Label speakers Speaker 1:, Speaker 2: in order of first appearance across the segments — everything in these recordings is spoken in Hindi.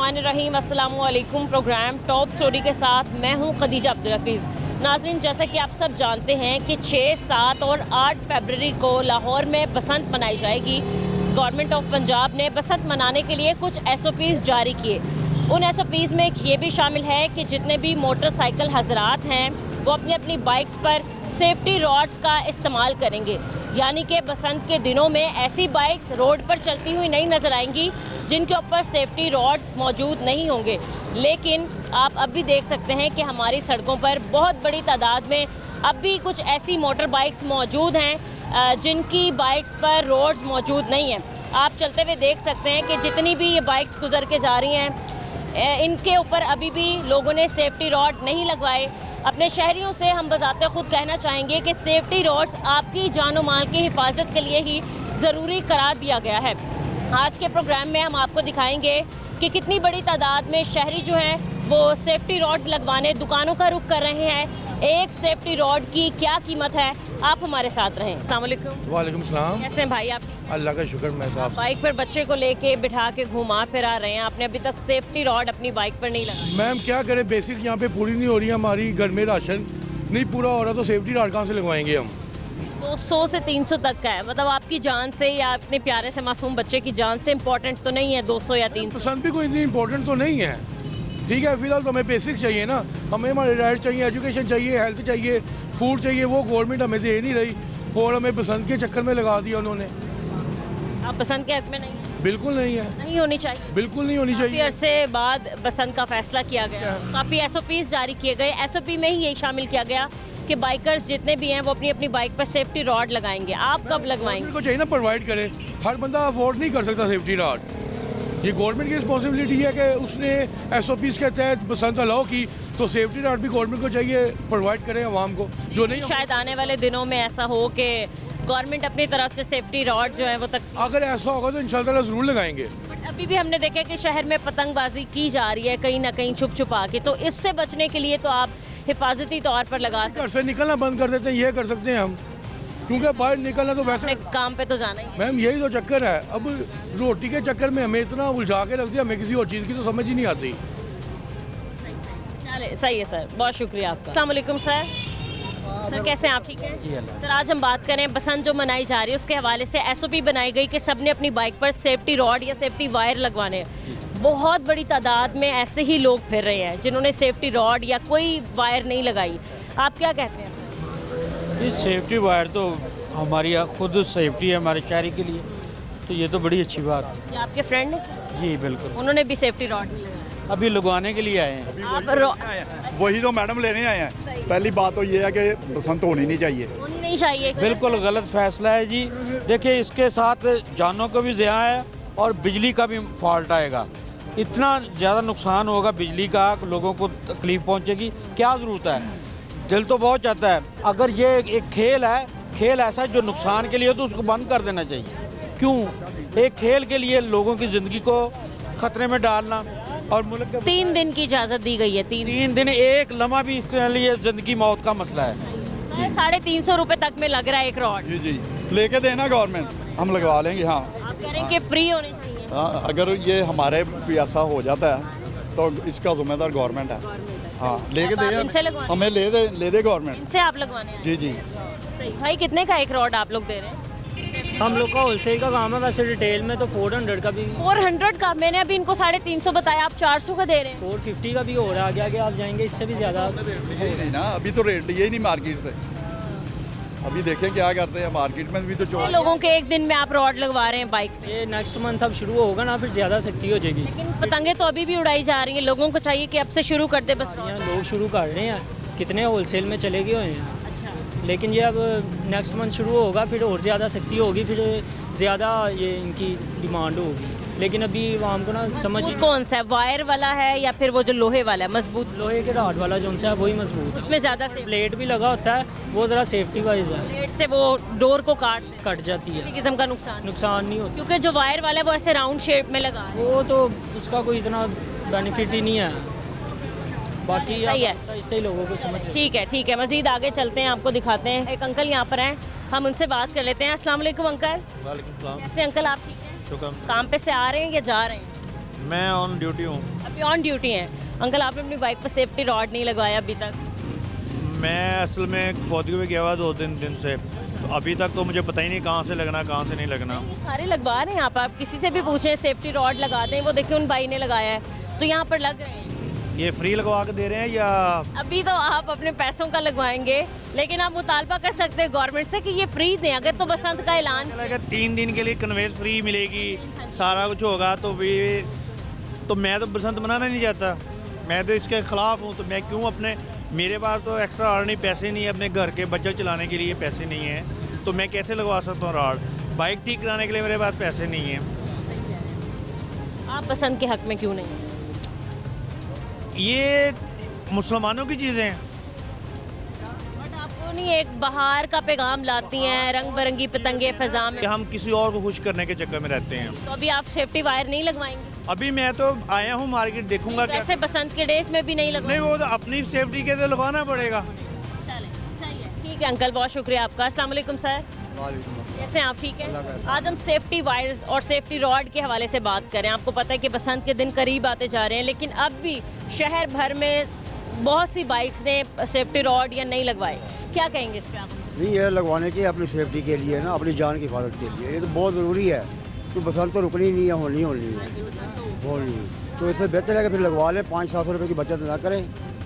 Speaker 1: बिस्मिल्लाहिर्रहमानिर्रहीम। अस्सलामुअलैकुम। प्रोग्राम टॉप स्टोरी के साथ मैं हूं खदीजा अब्दुल हफीज़। नाज़रीन, जैसा कि आप सब जानते हैं कि 6, 7 और 8 फरवरी को लाहौर में बसंत मनाई जाएगी। गवर्नमेंट ऑफ पंजाब ने बसंत मनाने के लिए कुछ SOPs जारी किए। उन SOPs में ये भी शामिल है कि जितने भी मोटरसाइकिल हजरात हैं वो अपनी अपनी बाइक्स पर सेफ्टी रॉड्स का इस्तेमाल करेंगे, यानी कि बसंत के दिनों में ऐसी बाइक्स रोड पर चलती हुई नहीं नज़र आएंगी जिनके ऊपर सेफ्टी रॉड्स मौजूद नहीं होंगे। लेकिन आप अब भी देख सकते हैं कि हमारी सड़कों पर बहुत बड़ी तादाद में अब भी कुछ ऐसी मोटर बाइक्स मौजूद हैं जिनकी बाइक्स पर रोड्स मौजूद नहीं हैं। आप चलते हुए देख सकते हैं कि जितनी भी ये बाइक्स गुजर के जा रही हैं इनके ऊपर अभी भी लोगों ने सेफ्टी रॉड नहीं लगवाए। अपने शहरियों से हम बजाते खुद कहना चाहेंगे कि सेफ्टी रॉड्स आपकी जान और माल की हिफाजत के लिए ही ज़रूरी करार दिया गया है। आज के प्रोग्राम में हम आपको दिखाएंगे कि कितनी बड़ी तादाद में शहरी जो हैं वो सेफ्टी रॉड्स लगवाने दुकानों का रुख कर रहे हैं। एक सेफ्टी रॉड की क्या कीमत है, आप हमारे साथ रहें। अस्सलाम वालेकुम।
Speaker 2: वालेकुम सलाम।
Speaker 1: कैसे हैं भाई आप?
Speaker 2: अल्लाह का शुक्र। मैं साहब
Speaker 1: बाइक पर बच्चे को लेके बिठा के घुमा फिरा रहे हैं, आपने अभी तक सेफ्टी रॉड अपनी बाइक पर नहीं लगाई।
Speaker 2: मैम क्या करें, बेसिक यहाँ पे पूरी नहीं हो रही है हमारी। घर में राशन नहीं पूरा हो रहा तो सेफ्टी रॉड कहाँ से लगवाएंगे हम?
Speaker 1: 200 से 300 तक का है, मतलब आपकी जान से या अपने प्यारे से मासूम बच्चे की जान से इम्पोर्टेंट तो नहीं है 200 या 300।
Speaker 2: पसंद भी कोई इतनी इंपॉर्टेंट तो नहीं है। ठीक है, फिलहाल तो हमें बेसिक चाहिए ना, हमें हमारे राइट चाहिए, एजुकेशन चाहिए, हेल्थ चाहिए, फूड चाहिए, वो गवर्नमेंट हमें दे नहीं रही और हमें पसंद के चक्कर में लगा दिया उन्होंने।
Speaker 1: आप पसंद के हक में नहीं है?
Speaker 2: बिल्कुल नहीं है,
Speaker 1: नहीं होनी चाहिए,
Speaker 2: बिल्कुल नहीं होनी
Speaker 1: काफ़ी
Speaker 2: चाहिए।
Speaker 1: अरसे बाद बसंत का फैसला किया गया, काफ़ी SOPs जारी किए गए। SOP में ही यही शामिल किया गया कि बाइकर्स जितने भी हैं वो अपनी अपनी बाइक पर सेफ्टी रॉड लगाएंगे। आप कब लगवाएंगे?
Speaker 2: गवर्नमेंट को चाहिए ना प्रोवाइड करे, हर बंदा अफोर्ड नहीं कर सकता सेफ्टी रॉड। ये गवर्नमेंट की रिस्पॉन्सिबिलिटी है कि उसने SOPs के तहत बसंत अलाउ की तो सेफ्टी रॉड भी गवर्नमेंट को चाहिए प्रोवाइड करे आवाम को। जो नहीं,
Speaker 1: शायद आने वाले दिनों में ऐसा हो कि गवर्नमेंट अपनी तरफ से सेफ्टी रॉड जो है वो तक,
Speaker 2: अगर ऐसा होगा तो इंशाल्लाह ज़रूर लगाएंगे।
Speaker 1: बट अभी भी हमने देखा कि शहर में पतंगबाजी की जा रही है कहीं ना कहीं छुप छुपा के, तो इससे बचने के लिए तो आप हिफाजती तौर पर लगा सकते
Speaker 2: घर से निकलना बंद कर देते हैं, ये कर सकते हैं हम, क्योंकि बाहर निकलना तो वैसे
Speaker 1: हैं, काम पे तो जाना ही है।
Speaker 2: मैम यही तो चक्कर है। अब रोटी के चक्कर में हमें इतना उलझा के रख दिया, हमें किसी और चीज़ की तो समझ ही नहीं आती।
Speaker 1: चले, सही है सर, बहुत शुक्रिया आपका। अस्सलाम वालेकुम सर। सर कैसे हैं आप? ठीक है सर। आज हम बात करें बसंत जो मनाई जा रही है उसके हवाले से SOP बनाई गई कि सबने अपनी बाइक पर सेफ्टी रॉड या सेफ्टी वायर लगवाने हैं। बहुत बड़ी तादाद में ऐसे ही लोग फिर रहे हैं जिन्होंने सेफ्टी रॉड या कोई वायर नहीं लगाई। आप क्या कहते हैं?
Speaker 3: ये सेफ्टी वायर तो हमारी खुद सेफ्टी है हमारे शहरी के लिए, तो ये तो बड़ी अच्छी बात है।
Speaker 1: ये आपके फ्रेंड हैं?
Speaker 3: जी बिल्कुल,
Speaker 1: उन्होंने भी सेफ्टी रॉड नहीं लगाई।
Speaker 3: अभी लगवाने के लिए आए हैं।
Speaker 1: आप
Speaker 4: वही तो मैडम लेने आए हैं। पहली बात तो ये है कि बसंत होनी नहीं चाहिए।
Speaker 1: होनी नहीं चाहिए।
Speaker 3: बिल्कुल गलत फैसला है जी। देखिए इसके साथ जानों को भी ज़िया है और बिजली का भी फॉल्ट आएगा। इतना ज़्यादा नुकसान होगा बिजली का, लोगों को तकलीफ पहुंचेगी, क्या ज़रूरत है? दिल तो बहुत चाहता है, अगर ये एक खेल है, खेल ऐसा है जो नुकसान के लिए हो तो उसको बंद कर देना चाहिए। क्यों एक खेल के लिए लोगों की ज़िंदगी को ख़तरे में डालना? और मुल्क के
Speaker 1: 3 दिन की इजाज़त दी गई है।
Speaker 3: 3 दिन, एक लम्हा भी इसके लिए ज़िंदगी मौत का मसला है।
Speaker 1: 350 रुपए तक में लग रहा है एक रॉड।
Speaker 4: जी जी, लेके देना गवर्नमेंट, हम लगवा लेंगे। हाँ
Speaker 1: आप कह रहे हैं कि फ्री होने चाहिए।
Speaker 4: हाँ, अगर ये हमारे भी ऐसा हो जाता है तो इसका जिम्मेदार गवर्नमेंट है। हाँ लेके
Speaker 1: अब आप इनसे लगवाने?
Speaker 4: हमें ले दे गवर्नमेंट।
Speaker 1: इनसे आप लगवाने हैं?
Speaker 4: जी जी।
Speaker 1: सही। भाई कितने का एक रॉड आप लोग दे रहे हैं?
Speaker 5: हम लोग का होलसेल का काम है, वैसे रिटेल में तो 400 का भी,
Speaker 1: 400 का। मैंने अभी इनको 350 बताया, आप 400 का दे रहे हैं।
Speaker 5: 450 का भी हो रहा है। आगे आगे आप जाएंगे इससे भी ज़्यादा।
Speaker 4: यही नहीं ना, अभी तो रेट लिए ही नहीं मार्केट से। अभी देखें क्या करते हैं, मार्केट में भी तो
Speaker 1: कितने लोगों के एक दिन में आप रॉड लगवा रहे हैं बाइक पे?
Speaker 5: ये नेक्स्ट मंथ अब शुरू होगा ना, फिर ज़्यादा सख्ती हो जाएगी।
Speaker 1: लेकिन पतंगे तो अभी भी उड़ाई जा रही हैं, लोगों को चाहिए कि अब से शुरू कर दे बस रॉड।
Speaker 5: यहाँ लोग शुरू कर रहे हैं, कितने होलसेल में चले गए हुए हैं। लेकिन ये अब नेक्स्ट मंथ शुरू होगा, फिर और ज़्यादा सख्ती होगी, फिर ज़्यादा ये इनकी डिमांड होगी। लेकिन अभी आवाम को ना समझ
Speaker 1: वो कौन सा है, वायर वाला है या फिर वो जो लोहे वाला है मजबूत?
Speaker 5: लोहे के रॉड वाला जो है वही मजबूत है।
Speaker 1: उसमें ज़्यादा से
Speaker 5: प्लेट भी लगा होता है, वो ज़रा सेफ्टी वाइज है,
Speaker 1: प्लेट से वो डोर को
Speaker 5: कट जाती
Speaker 1: किसी
Speaker 5: है,
Speaker 1: किस्म का नुकसान।
Speaker 5: नुकसान नहीं होता।
Speaker 1: क्योंकि जो वायर वाला है वो ऐसे राउंड शेप में लगा है।
Speaker 5: वो तो उसका कोई इतना बेनिफिट ही नहीं है। बाकी
Speaker 1: सही है।
Speaker 5: इससे ही लोगों को समझ
Speaker 1: ठीक है, मजीद आगे चलते हैं, आपको दिखाते हैं। एक अंकल यहाँ पर हैं, हम उनसे बात कर लेते हैं। अस्सलाम वालेकुम अंकल।
Speaker 6: वालेकुम सलाम।
Speaker 1: कैसे अंकल, आप ठीक हैं?
Speaker 6: शुक्र।
Speaker 1: काम पे से आ रहे हैं या जा रहे हैं?
Speaker 6: मैं ऑन ड्यूटी हूँ।
Speaker 1: अभी ऑन ड्यूटी हैं। अंकल, आपने अपनी बाइक पर सेफ्टी रॉड नहीं लगवाया अभी तक?
Speaker 3: मैं असल में फौजी में गया हुआ 2-3 दिन से, तो अभी तक तो मुझे पता ही नहीं कहाँ से लगना कहाँ से नहीं लगना।
Speaker 1: ये सारे लगवा रहे हैं यहाँ पर, आप किसी से भी पूछें सेफ्टी रॉड लगाते हैं, वो देखिए उन भाई ने लगाया है, तो यहाँ पर लग रहे हैं।
Speaker 3: ये फ्री लगवा के दे रहे हैं या?
Speaker 1: अभी तो आप अपने पैसों का लगवाएंगे, लेकिन आप मुतालबा कर सकते हैं गवर्नमेंट से कि ये फ्री दें। अगर तो बसंत का ऐलान
Speaker 3: 3 दिन के लिए कन्वेंस फ्री मिलेगी, सारा कुछ होगा, तो भी तो मैं तो बसंत मनाना नहीं चाहता, मैं तो इसके ख़िलाफ़ हूँ। तो मैं क्यों अपने, मेरे पास तो एक्स्ट्रा ऑर्डनरी पैसे नहीं है, अपने घर के बजट चलाने के लिए पैसे नहीं है, तो मैं कैसे लगवा सकता हूँ रॉड? बाइक ठीक कराने के लिए मेरे पास पैसे नहीं हैं।
Speaker 1: आप बसंत के हक में क्यों नहीं?
Speaker 3: ये मुसलमानों की चीज़ें हैं।
Speaker 1: बट आपको नहीं एक बहार का पैगाम लाती हैं, रंग बिरंगी पतंगे फिजा में,
Speaker 3: कि हम किसी और को खुश करने के चक्कर में रहते हैं।
Speaker 1: तो अभी आप सेफ्टी वायर नहीं लगवाएंगे?
Speaker 3: अभी मैं तो आया हूँ मार्केट, देखूंगा क्या।
Speaker 1: वैसे बसंत के डेज में भी नहीं
Speaker 3: नहीं,
Speaker 1: लगवाएंगे?
Speaker 3: वो तो अपनी सेफ्टी के लिए लगवाना पड़ेगा।
Speaker 1: चलें, सही है। ठीक है अंकल, बहुत शुक्रिया आपका। अस्सलाम वालेकुम सर, कैसे हैं आप? ठीक है। आज हम सेफ्टी वायर्स और सेफ्टी रॉड के हवाले से बात करें। आपको पता है कि बसंत के दिन करीब आते जा रहे हैं, लेकिन अब भी शहर भर में बहुत सी बाइक्स ने सेफ्टी रॉड या नहीं लगवाए। क्या कहेंगे इस पर आप?
Speaker 6: नहीं, ये लगवाने की अपनी सेफ्टी के लिए ना, अपनी जान की हिफाजत के लिए, ये तो बहुत ज़रूरी है। तो बसंत तो रुकनी नहीं है, होनी है। तो इससे बेहतर है कि फिर लगवा लें, 500-700 रुपये की बचत ना करें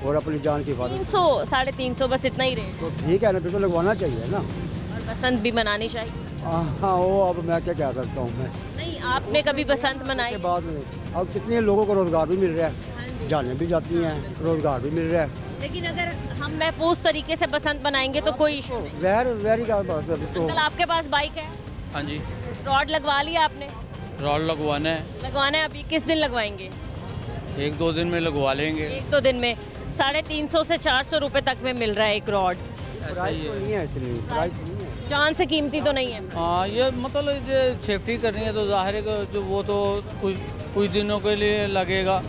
Speaker 6: और अपनी जान की हिफाजत।
Speaker 1: 300, 350 बस इतना ही रेट,
Speaker 6: तो ठीक है ना, फिर तो लगवाना चाहिए ना।
Speaker 1: और बसंत भी मनानी चाहिए।
Speaker 6: हाँ, वो अब मैं क्या कह सकता हूँ मैं।
Speaker 1: नहीं, आपने कभी बसंत मनाई?
Speaker 6: के बाद में अब कितने लोगों को रोज़गार भी मिल रहा है, जाने भी जाती हैं, रोज़गार भी मिल रहा है।
Speaker 1: लेकिन अगर हम महफूज तरीके से बसंत मनाएंगे तो कोई इशू नहीं।
Speaker 6: जहर का बात है तो।
Speaker 1: अंकल, आपके पास बाइक है?
Speaker 7: हाँ जी,
Speaker 1: रॉड लगवा लिया आपने?
Speaker 7: रॉड लगवाना है,
Speaker 1: लगवाना है। अभी किस दिन लगवाएंगे?
Speaker 7: 1-2 दिन में लगवा लेंगे।
Speaker 1: 1-2 दिन में 350 से 400 रुपए तक में मिल रहा है एक रॉड।
Speaker 6: प्राइस तो नहीं है इतनी, प्राइस नहीं है।
Speaker 1: जान से कीमती तो नहीं है।
Speaker 7: हाँ, ये मतलब जो सेफ्टी करनी है तो जाहिर है कि जो वो तो कुछ दिनों के लिए लगेगा,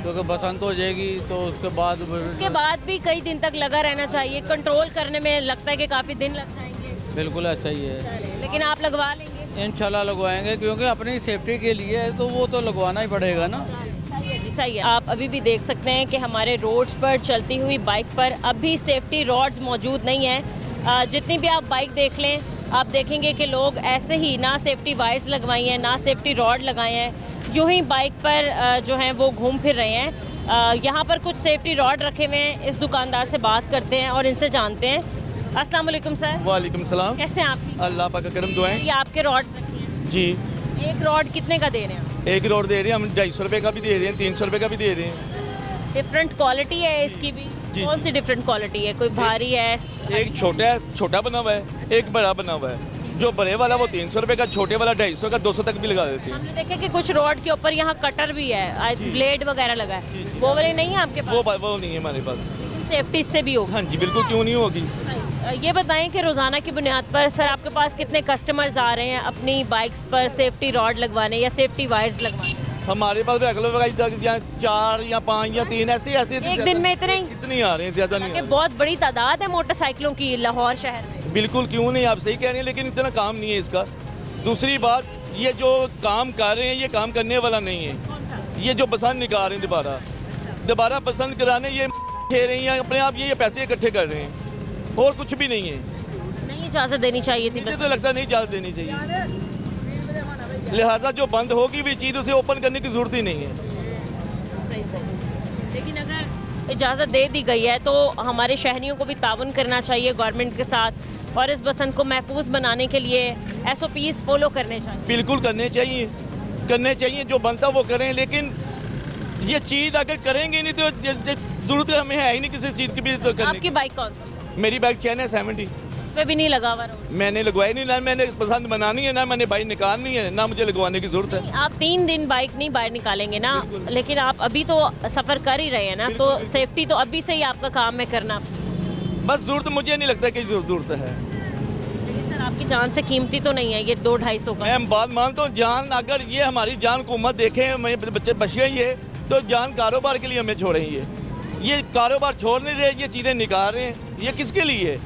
Speaker 7: क्योंकि बसंत हो जाएगी तो
Speaker 1: उसके बाद भी कई दिन तक लगा रहना चाहिए। कंट्रोल करने में लगता है कि काफ़ी दिन लग जाएंगे।
Speaker 7: बिल्कुल ऐसा ही है।
Speaker 1: लेकिन आप लगवा लेंगे?
Speaker 7: इंशाल्लाह लगवाएंगे, क्योंकि अपनी सेफ्टी के लिए है तो वो तो लगवाना ही पड़ेगा ना।
Speaker 1: सही है। आप अभी भी देख सकते हैं कि हमारे रोड्स पर चलती हुई बाइक पर अभी सेफ्टी रॉड्स मौजूद नहीं हैं। जितनी भी आप बाइक देख लें, आप देखेंगे कि लोग ऐसे ही ना सेफ्टी वायर्स लगवाई हैं, ना सेफ्टी रॉड लगाए हैं, यूँ ही बाइक पर जो हैं वो घूम फिर रहे हैं। यहाँ पर कुछ सेफ्टी रॉड रखे हुए हैं। इस दुकानदार से बात करते हैं और इनसे जानते हैं। अस्सलाम वालेकुम सर।
Speaker 8: वालेकुम सलाम।
Speaker 1: कैसे हैं आप?
Speaker 8: अल्लाह पाक का करम दुआएं।
Speaker 1: ये आपके रॉड्स रखे हैं?
Speaker 8: जी,
Speaker 1: एक रॉड कितने का दे रहे हैं?
Speaker 8: एक रोड दे रहे हैं हम, 250 रुपये का भी दे रहे हैं, 300 रुपये का भी दे रहे हैं।
Speaker 1: डिफरेंट क्वालिटी है इसकी भी?
Speaker 8: जी,
Speaker 1: कौन सी डिफरेंट क्वालिटी है? कोई भारी है?
Speaker 8: एक छोटा बना हुआ है, एक बड़ा बना हुआ है। जो बड़े वाला वो 300 रुपये का, छोटे वाला 250 का, 200 तक भी लगा देते हैं।
Speaker 1: हमने देखा कि कुछ रोड के ऊपर यहाँ कटर भी है, ब्लेड वगैरह लगा है, वो वाले नहीं है आपके पास?
Speaker 8: वो नहीं है हमारे पास।
Speaker 1: लेकिन सेफ्टी इससे भी होगी?
Speaker 8: हाँ जी, बिल्कुल, क्यों नहीं होगी।
Speaker 1: ये बताएं कि रोज़ाना की बुनियाद पर सर आपके पास कितने कस्टमर्स आ रहे हैं अपनी बाइक्स पर सेफ्टी रॉड लगवाने या सेफ्टी वायर्स लगवाने?
Speaker 8: हमारे पास रेगुलर 4 या 5 या 3 ऐसे
Speaker 1: एक दिन में इतने ही?
Speaker 8: इतनी आ रहे हैं, ज़्यादा नहीं आ रहे।
Speaker 1: बहुत बड़ी तादाद है मोटरसाइकिलों की लाहौर शहर में।
Speaker 8: बिल्कुल, क्यों नहीं, आप सही कह रहे हैं, लेकिन इतना काम नहीं है इसका। दूसरी बात, ये जो काम कर रहे हैं ये काम करने वाला नहीं है। ये जो बसंत निकाल रहे हैं दोबारा बसंत कराने, ये खेल रही हैं अपने आप, ये पैसे इकट्ठे कर रहे हैं और कुछ भी नहीं है।
Speaker 1: नहीं इजाज़त देनी चाहिए थी?
Speaker 8: मुझे तो लगता नहीं इजाज़त देनी चाहिए, लिहाजा जो बंद होगी भी चीज़ उसे ओपन करने की ज़रूरत ही नहीं है।
Speaker 1: लेकिन अगर इजाज़त दे दी गई है तो हमारे शहरियों को भी ताउन करना चाहिए गवर्नमेंट के साथ, और इस बसंत को महफूज बनाने के लिए SOPs फॉलो करने चाहिए।
Speaker 8: बिल्कुल करने चाहिए, जो बनता वो करें, लेकिन ये चीज़ अगर करेंगे नहीं तो ज़रूरत हमें है ही नहीं किसी चीज़ की भी तो करने।
Speaker 1: आपकी बाइक कौन सी?
Speaker 8: मेरी बाइक चैन है 70।
Speaker 1: उस पर भी नहीं लगा हुआ रोड?
Speaker 8: मैंने लगवाई नहीं, ना मैंने पसंद बनानी है, ना मैंने बाइक निकालनी है, ना मुझे लगवाने की ज़रूरत है।
Speaker 1: आप 3 दिन बाइक नहीं बाहर निकालेंगे ना, लेकिन आप अभी तो सफ़र कर ही रहे हैं ना, तो सेफ्टी तो अभी से ही आपका काम है करना।
Speaker 8: बस ज़रूरत मुझे नहीं लगता कि ज़रूरत है।
Speaker 1: लेकिन सर आपकी जान से कीमती तो नहीं है ये 200-250 का?
Speaker 8: मैं बात मानता हूँ, जान अगर ये हमारी जान को उम्मत देखें, मैं बच्चे बच गई है तो जान कारोबार के लिए हमें छोड़ेंगे। ये कारोबार छोड़ नहीं रहे, ये चीज़ें निकाल रहे हैं, ये किसके लिए है?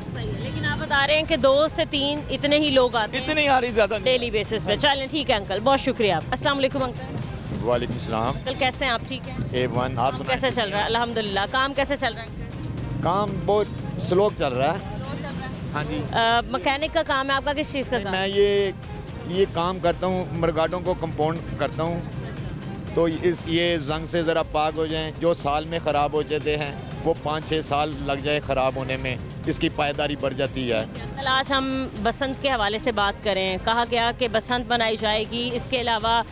Speaker 1: लेकिन आप बता रहे हैं कि 2 से 3 इतने ही लोग आते हैं
Speaker 8: इतने ही आ रही, ज़्यादा नहीं।
Speaker 1: डेली बेसिस पे। चलें ठीक है अंकल, बहुत शुक्रिया। अस्सलाम वालेकुम अंकल।
Speaker 9: वालेकुम सलाम।
Speaker 1: कल कैसे हैं आप? ठीक है।
Speaker 9: A1 आप
Speaker 1: काम कैसे चल रहा है? अल्हम्दुलिल्लाह। काम कैसे चल रहा है?
Speaker 9: काम बहुत स्लो चल रहा है। हाँ जी।
Speaker 1: मैकेनिक का काम है आपका, किस चीज़ का काम?
Speaker 9: मैं ये काम करता हूँ, मरगाडों को कंपाउंड करता हूँ। तो ये जंग से ज़रा पाक हो जाएं। जो साल में ख़राब हो जाते हैं वो 5-6 साल लग जाए ख़राब होने में, इसकी पायदारी बढ़ जाती है।
Speaker 1: कल आज हम बसंत के हवाले से बात करें। कहा गया कि बसंत मनाई जाएगी। इसके अलावा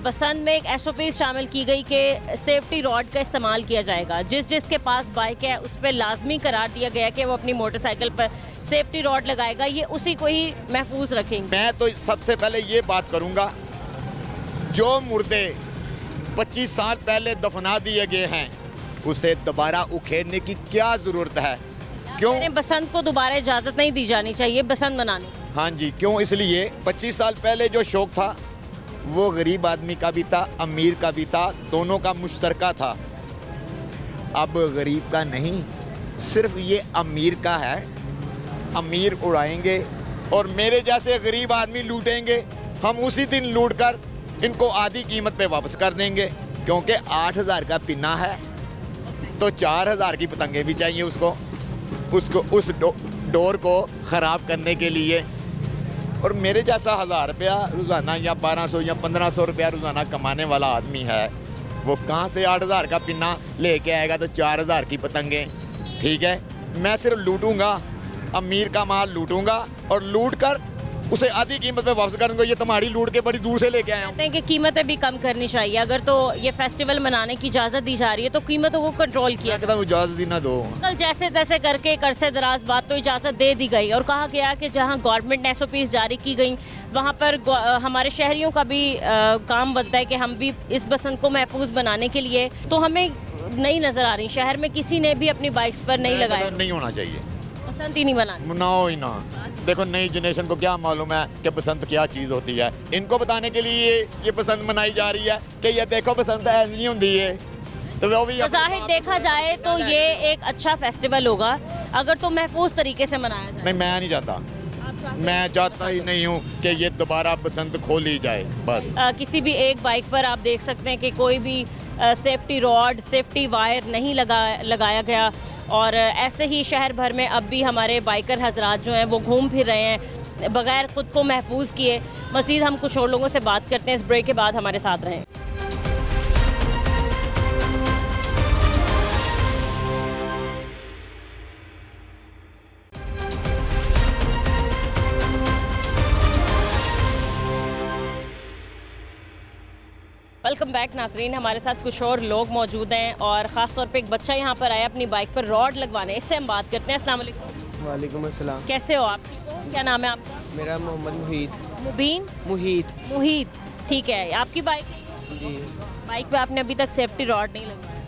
Speaker 1: बसंत में एक SOP शामिल की गई कि सेफ्टी रॉड का इस्तेमाल किया जाएगा। जिसके पास बाइक है उस पर लाजमी करार दिया गया कि वो अपनी मोटरसाइकिल पर सेफ्टी रॉड लगाएगा। ये उसी को ही महफूज रखेंगे।
Speaker 9: मैं तो सबसे पहले ये बात करूँगा, जो मुर्दे 25 साल पहले दफना दिए गए हैं उसे दोबारा उखेड़ने की क्या ज़रूरत है? क्यों
Speaker 1: बसंत को दोबारा इजाज़त नहीं दी जानी चाहिए बसंत मनाने की?
Speaker 9: हाँ जी, क्यों? इसलिए 25 साल पहले जो शौक था वो गरीब आदमी का भी था, अमीर का भी था, दोनों का मुश्तरका था। अब गरीब का नहीं, सिर्फ ये अमीर का है। अमीर उड़ाएंगे और मेरे जैसे गरीब आदमी लूटेंगे। हम उसी दिन लूट कर इनको आधी कीमत पे वापस कर देंगे, क्योंकि 8,000 का पिन्ना है तो 4,000 की पतंगे भी चाहिए उसको उस डोर को ख़राब करने के लिए। और मेरे जैसा 1,000 रुपया रोज़ाना या 1200 या 1500 रुपया रोज़ाना कमाने वाला आदमी है, वो कहाँ से 8,000 का पिन्ना लेके आएगा तो 4,000 की पतंगे? ठीक है, मैं सिर्फ लूटूंगा, अमीर का माल लूटूंगा और लूट कर उसे आधी कीमत पे वापस कर दूंगा। ये तुम्हारी लूट के बड़ी दूर से लेके आया हूँ।
Speaker 1: कहते हैं कि कीमतें भी कम करनी चाहिए। अगर तो ये फेस्टिवल मनाने की इजाज़त दी जा रही है तो कीमतों को कंट्रोल किया।
Speaker 9: इजाज़त दी ना दो।
Speaker 1: कल जैसे तैसे करके एक अरसे दराज बाद तो इजाज़त दे दी गई और कहा गया कि जहाँ गवर्नमेंट ने SOPs जारी की गई वहाँ पर हमारे शहरियों का भी काम बनता है कि हम भी इस बसंत को महफूज बनाने के लिए, तो हमें नहीं नज़र आ रही शहर में किसी ने भी अपनी बाइक्स पर नहीं लगाया।
Speaker 9: नहीं होना चाहिए,
Speaker 1: बसंत ही नहीं बनानी।
Speaker 9: मनाओ ही ना। देखो नई जनरेशन को क्या मालूम है कि बसंत क्या चीज़ होती है। इनको बताने के लिए ये बसंत मनाई जा रही है कि ये देखो बसंत ऐसी नहीं होती है। तो वो भी
Speaker 1: ज़ाहिर देखा जाए तो ये एक अच्छा फेस्टिवल होगा अगर तो महफूज तरीके से मनाया जाए।
Speaker 9: नहीं, मैं नहीं चाहता। मैं चाहता ही नहीं हूँ कि ये दोबारा बसंत खोली जाए। बस
Speaker 1: किसी भी एक बाइक पर आप देख सकते हैं कि कोई भी सेफ्टी रॉड, सेफ्टी वायर नहीं लगाया गया। और ऐसे ही शहर भर में अब भी हमारे बाइकर हजरात जो हैं वो घूम फिर रहे हैं बग़ैर ख़ुद को महफूज किए। मज़ीद हम कुछ और लोगों से बात करते हैं। इस ब्रेक के बाद हमारे साथ रहें। वेलकम बैक नाजरीन। हमारे साथ कुछ और लोग मौजूद हैं और ख़ास तौर पे एक बच्चा यहाँ पर आया अपनी बाइक पर रॉड लगवाने। इससे हम बात करते हैं। अस्सलाम वालेकुम।
Speaker 10: वालेकुम अस्सलाम।
Speaker 1: कैसे हो आप? ठीक हो? क्या नाम है आपका?
Speaker 10: मेरा मोहम्मद
Speaker 1: मुहीद। ठीक है, आपकी बाइक है?
Speaker 10: जी।
Speaker 1: बाइक पे आपने अभी तक सेफ्टी रॉड नहीं लगवाया?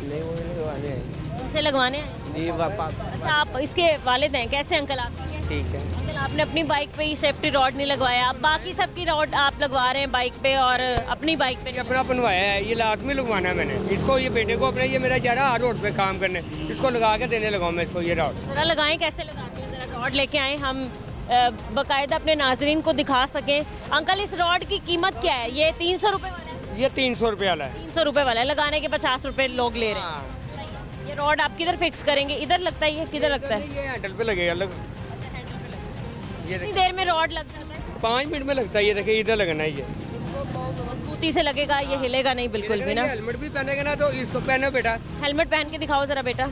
Speaker 10: नहीं, वो लगवाने हैं।
Speaker 1: उनसे लगवाने हैं?
Speaker 10: जी पापा।
Speaker 1: अच्छा, आप इसके वालिद हैं? कैसे अंकल आप?
Speaker 10: ठीक है
Speaker 1: अंकल, आपने अपनी बाइक पे ही सेफ्टी रॉड नहीं लगवाया, बाकी सबकी रॉड आप लगवा रहे हैं बाइक पे और अपनी बाइक पे
Speaker 11: अपना बनवाया है। ये लात में लगवाना है मैंने इसको। ये बेटे को अपने, ये मेरा जा रहा है रोड पे काम करने, इसको लगा के देने लगाऊँ मैं इसको ये रॉड।
Speaker 1: ज़रा लगाएं, कैसे लगाते हैं? ज़रा रॉड लेके आएँ, हम बाकायदा अपने नाजरीन को दिखा सकें। अंकल, इस रॉड की कीमत क्या है? ये 300 रुपये वाला है?
Speaker 11: ये 300 रुपये वाला है।
Speaker 1: 300 रुपये वाला है, लगाने के 50 रुपये लोग ले रहे हैं। ये रॉड आप किधर फिक्स करेंगे? इधर लगता है? ये किधर लगता है?
Speaker 11: ये हैंडल पे लगेगा।
Speaker 1: कितनी देर में रॉड लग जाता है?
Speaker 11: 5 मिनट में लगता है। ये देखिए इधर लगना है। ये
Speaker 1: मजबूती से लगेगा, ये हिलेगा नहीं बिल्कुल भी ना।
Speaker 11: हेलमेट भी पहनेगा ना तो इसको पहनो बेटा।
Speaker 1: हेलमेट पहन के दिखाओ जरा बेटा,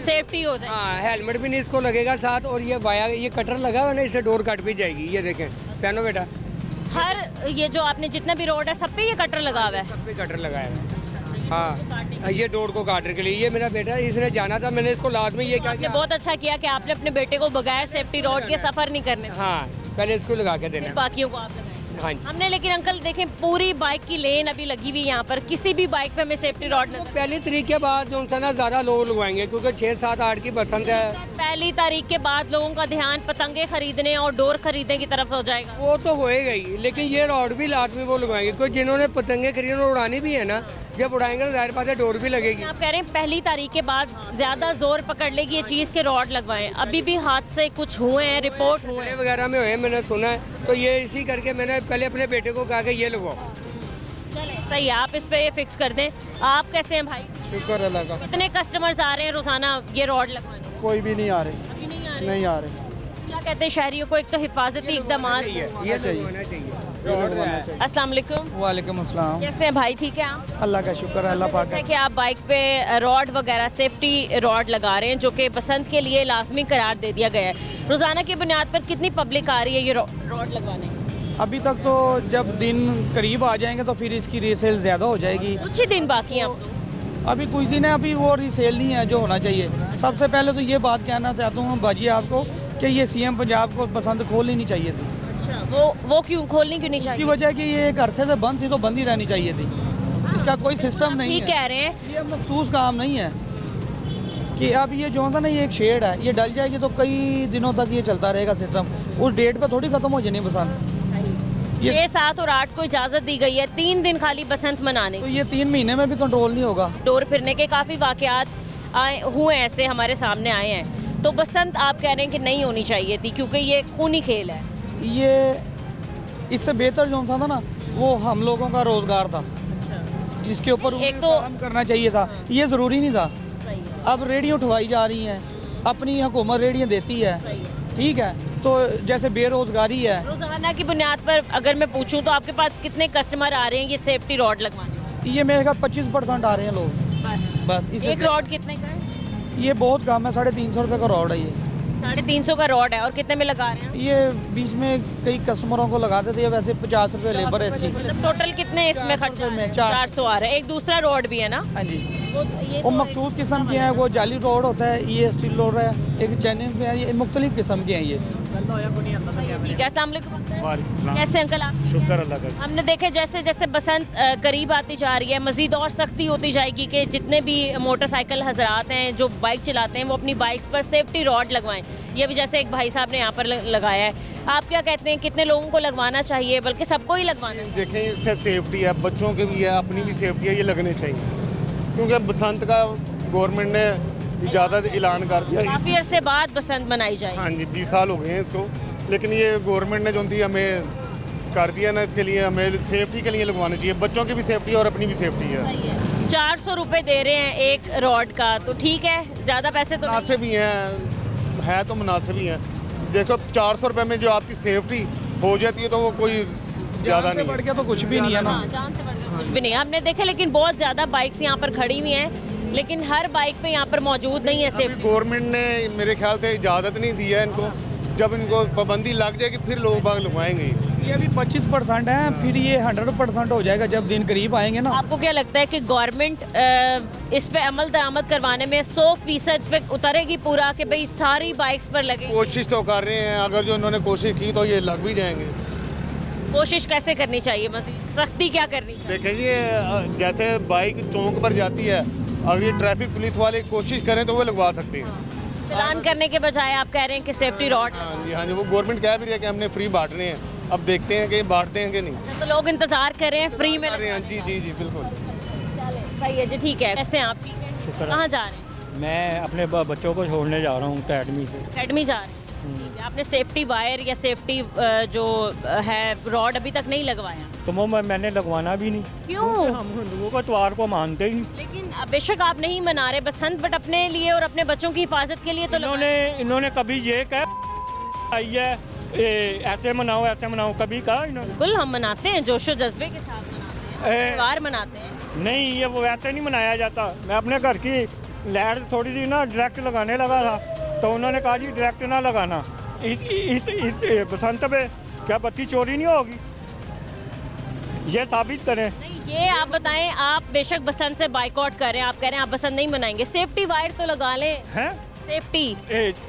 Speaker 1: सेफ्टी हो जाए।
Speaker 11: हाँ, हेलमेट भी नहीं इसको लगेगा साथ। और ये वाया, ये कटर लगा हुआ ना, इससे डोर कट भी जाएगी। ये देखें, पहनो बेटा।
Speaker 1: हर ये जो आपने जितना भी रोड है सब पे ये कटर लगा हुआ है?
Speaker 11: सब पे कटर लगाया है। हाँ, ये डोर को काटने के लिए। ये मेरा बेटा, इसने जाना था, मैंने इसको लाजमी ये कहा।
Speaker 1: आपने बहुत अच्छा किया कि आपने अपने बेटे को बगैर सेफ्टी रोड के सफर नहीं करने।
Speaker 11: हाँ, पहले इसको लगा के देना,
Speaker 1: बाकियों को आप लगाएं।
Speaker 11: हाँ।
Speaker 1: हमने लेकिन अंकल देखें पूरी बाइक की लेन अभी लगी हुई यहाँ पर, किसी भी बाइक पे हमें सेफ्टी रॉड नहीं।
Speaker 11: पहली तारीख के बाद जो ना ज़्यादा लोग लगवाएंगे क्योंकि 6, 7, 8 की बसंत है।
Speaker 1: पहली तारीख के बाद लोगों का ध्यान पतंगे खरीदने और डोर खरीदने की तरफ हो जाएगा।
Speaker 11: वो तो होएगा ही, लेकिन ये रॉड भी लाजमी वो लगवाएंगे क्योंकि जिन्होंने पतंगे खरीदने और उड़ानी भी है ना, जब उड़ाएंगे तो जाहिर बात है डोर भी लगेगी।
Speaker 1: आप कह रहे हैं पहली तारीख के बाद ज्यादा जोर पकड़ लेगी ये चीज़ के रॉड लगवाएं। अभी भी हादसे कुछ हुए हैं, रिपोर्ट हुए हैं
Speaker 11: वगैरह में हुए, मैंने सुना है। तो ये इसी करके मैंने पहले अपने बेटे को कहा कि ये लगवाओ।
Speaker 1: सही है, आप इस पे ये फिक्स कर दें। आप कैसे हैं भाई?
Speaker 6: शुक्र अल्लाह का।
Speaker 1: कितने कस्टमर्स आ रहे हैं रोजाना ये रॉड लगवाने?
Speaker 6: कोई भी नहीं आ रहे,
Speaker 1: अभी नहीं आ रहे।
Speaker 6: नहीं आ रहे।
Speaker 1: क्या कहते हैं शहरियों को? एक तो हिफाजती इकदाम।
Speaker 6: ये चाहिए,
Speaker 1: अस्सलाम वालेकुम।
Speaker 6: वालेकुम अस्सलाम।
Speaker 1: कैसे हैं भाई? ठीक है आप?
Speaker 6: अल्लाह का शुक्र है, अल्लाह पाक
Speaker 1: है कि आप बाइक पे रॉड वगैरह सेफ्टी रॉड लगा रहे हैं जो कि बसंत के लिए लाजमी करार दे दिया गया है। रोज़ाना की बुनियाद पर कितनी पब्लिक आ रही है ये रॉड लगवाने?
Speaker 6: अभी तक तो जब दिन करीब आ जाएंगे तो फिर इसकी रीसेल ज़्यादा हो जाएगी।
Speaker 1: कुछ ही दिन बाकी हैं अब तो।
Speaker 6: अभी कुछ दिन है, अभी वो रीसेल नहीं है जो होना चाहिए। सबसे पहले तो ये बात कहना चाहता हूँ बाजी आपको कि ये सीएम पंजाब को बसंत खोलनी नहीं चाहिए थी।
Speaker 1: वो क्यों खोलनी क्यों नहीं चाहिए?
Speaker 6: की वजह कि ये एक अरसे से बंद थी तो बंद ही रहनी चाहिए थी। इसका कोई सिस्टम नहीं
Speaker 1: ठीक
Speaker 6: है।
Speaker 1: कह रहे हैं।
Speaker 6: ये मखसूस काम नहीं है कि अब ये जो था ना, ये एक शेड है, ये डल जाएगी तो कई दिनों तक ये चलता रहेगा सिस्टम। उस डेट पे थोड़ी खत्म हो जानी बसंत।
Speaker 1: 6, 7 और 8 को इजाज़त दी गई है 3 दिन खाली बसंत मनाने।
Speaker 6: तो ये 3 महीने में भी कंट्रोल नहीं होगा।
Speaker 1: डोर फिरने के काफ़ी वाक़यात आए हुए ऐसे हमारे सामने आए हैं। तो बसंत आप कह रहे हैं कि नहीं होनी चाहिए थी क्योंकि ये खूनी खेल है।
Speaker 6: ये इससे बेहतर जो था ना वो हम लोगों का रोज़गार था जिसके ऊपर
Speaker 1: एक तो
Speaker 6: काम करना चाहिए था। ये ज़रूरी नहीं था। अब रेडियो उठवाई जा रही हैं, अपनी हुकूमत रेडियो देती है, ठीक है। तो जैसे बेरोज़गारी है,
Speaker 1: रोज़ाना की बुनियाद पर अगर मैं पूछूं तो आपके पास कितने कस्टमर आ रहे हैं ये सेफ्टी रॉड लगवाने?
Speaker 6: ये मेरे ख्याल 25% आ रहे हैं लोग बस।
Speaker 1: एक रॉड कितने का है?
Speaker 6: ये बहुत कम है, 350 रुपये का रॉड है। ये
Speaker 1: 350 का रॉड है। और कितने में लगा रहे हैं?
Speaker 6: ये बीच में कई कस्टमरों को लगाते थे, वैसे 50 रुपये लेबर है इसकी।
Speaker 1: मतलब टोटल कितने इसमें खर्च में? 400 आ रहा है। एक दूसरा रॉड भी है ना?
Speaker 6: हाँ जी, वो मखसूस किस्म के हैं। वो जाली रोड होता है, ये स्टील रोड है, एक चैनिंग में है, ये मुख्तलिफ किस्म के हैं ये।
Speaker 1: ठीक है। अस्सलाम वालेकुम। कैसे अंकल आप?
Speaker 6: शुक्र अल्लाह का।
Speaker 1: हमने देखे जैसे जैसे बसंत करीब आती जा रही है मज़ीद और सख्ती होती जाएगी कि जितने भी मोटरसाइकिल हजरात हैं जो बाइक चलाते हैं वो अपनी बाइक्स पर सेफ्टी रॉड लगवाएं। ये भी जैसे एक भाई साहब ने यहाँ पर लगाया है। आप क्या कहते हैं कितने लोगों को लगवाना चाहिए, बल्कि सबको ही लगवाना चाहिए?
Speaker 12: देखें, इससे सेफ्टी है, बच्चों की भी है, अपनी भी सेफ्टी है, ये लगने चाहिए क्योंकि बसंत का गवर्नमेंट ने इजाज़त ऐलान कर दिया।
Speaker 1: काफ़ी अरसे बाद बसंत मनाई जाएगी।
Speaker 12: हाँ जी, 20 साल हो गए हैं इसको, लेकिन ये गवर्नमेंट ने जो थी हमें कर दिया ना, इसके लिए हमें सेफ्टी के लिए लगवाना चाहिए। बच्चों की भी सेफ्टी और अपनी भी सेफ्टी है।
Speaker 1: 400 रुपये दे रहे हैं एक रॉड का, तो ठीक है, ज़्यादा पैसे तो
Speaker 12: मुनासिब ही है तो मुनासिब ही है। देखो 400 रुपये में जो आपकी सेफ्टी हो जाती है तो वो कोई ज़्यादा नहीं
Speaker 6: बढ़ गया तो कुछ भी नहीं है ना।
Speaker 1: जान से बढ़ के कुछ भी नहीं। हमने देखे लेकिन बहुत ज़्यादा बाइक्स यहाँ पर खड़ी हुई हैं, लेकिन हर बाइक पे यहाँ पर मौजूद नहीं है सेफ्टी।
Speaker 12: गवर्नमेंट ने मेरे ख्याल से इजाज़त नहीं दी है इनको। जब इनको पाबंदी लग जाएगी फिर लोग बाग लगवाएंगे।
Speaker 6: ये अभी 25% है, फिर ये 100% हो जाएगा जब दिन करीब आएंगे ना।
Speaker 1: आपको क्या लगता है कि गवर्नमेंट इस पे अमल दरामद करवाने में 100% पे उतरेगी पूरा कि भाई सारी बाइक्स पर लगे?
Speaker 12: कोशिश तो कर रहे हैं, अगर जो इन्होंने कोशिश की तो ये लग भी जाएंगे।
Speaker 1: कोशिश कैसे करनी चाहिए, मज़ीद सख्ती क्या करनी चाहिए?
Speaker 12: देखें, ये जैसे बाइक चौक पर जाती है, अगर ये ट्रैफिक पुलिस वाले कोशिश करें तो वो लगवा सकते हैं।
Speaker 1: चलान करने के बजाय आप कह रहे हैं कि सेफ्टी रॉड।
Speaker 12: हाँ जी, वो गवर्नमेंट कह भी रही है कि हमने फ्री बांट रहे हैं। अब देखते हैं कि बांटते हैं कि नहीं।
Speaker 1: तो लोग इंतजार कर रहे हैं फ्री में।
Speaker 12: जी जी जी बिल्कुल
Speaker 1: सही है जी, ठीक है। कैसे हैं आप? ठीक है। कहाँ जा रहे हैं?
Speaker 13: मैं अपने बच्चों को छोड़ने जा रहा हूँ अकेडमी से।
Speaker 1: अकेडमी जा रहे हैं? ठीक है। आपने सेफ्टी वायर या सेफ्टी जो है रॉड अभी तक नहीं लगवाया?
Speaker 13: तो वो मैंने लगवाना भी नहीं।
Speaker 1: क्यों?
Speaker 13: हम हिंदुओं का त्योहार को मानते ही नहीं।
Speaker 1: लेकिन बेशक आप नहीं मना रहे बसंत, बट अपने लिए और अपने बच्चों की हिफाजत के लिए तो
Speaker 13: इन्होंने कभी ये कहा आई है ऐसे मनाओ, कभी कहा इन्होंने?
Speaker 1: बिल्कुल हम मनाते हैं, जोशो जज्बे के साथ मनाते हैं, त्योहार मनाते हैं।
Speaker 13: नहीं, ये वो वैसे नहीं मनाया जाता। मैं अपने घर की लाइट थोड़ी सी ना डायरेक्ट लगाने लगा था तो उन्होंने कहा जी डायरेक्ट ना लगाना, इस बसंत पे क्या बत्ती चोरी नहीं होगी? ये साबित करें।
Speaker 1: नहीं, ये आप बताएं, आप बेशक बसंत से बाइकआउट कर रहे हैं, आप कह रहे हैं आप बसंत नहीं मनाएंगे, सेफ्टी वायर तो लगा लें।
Speaker 13: हैं?
Speaker 1: सेफ्टी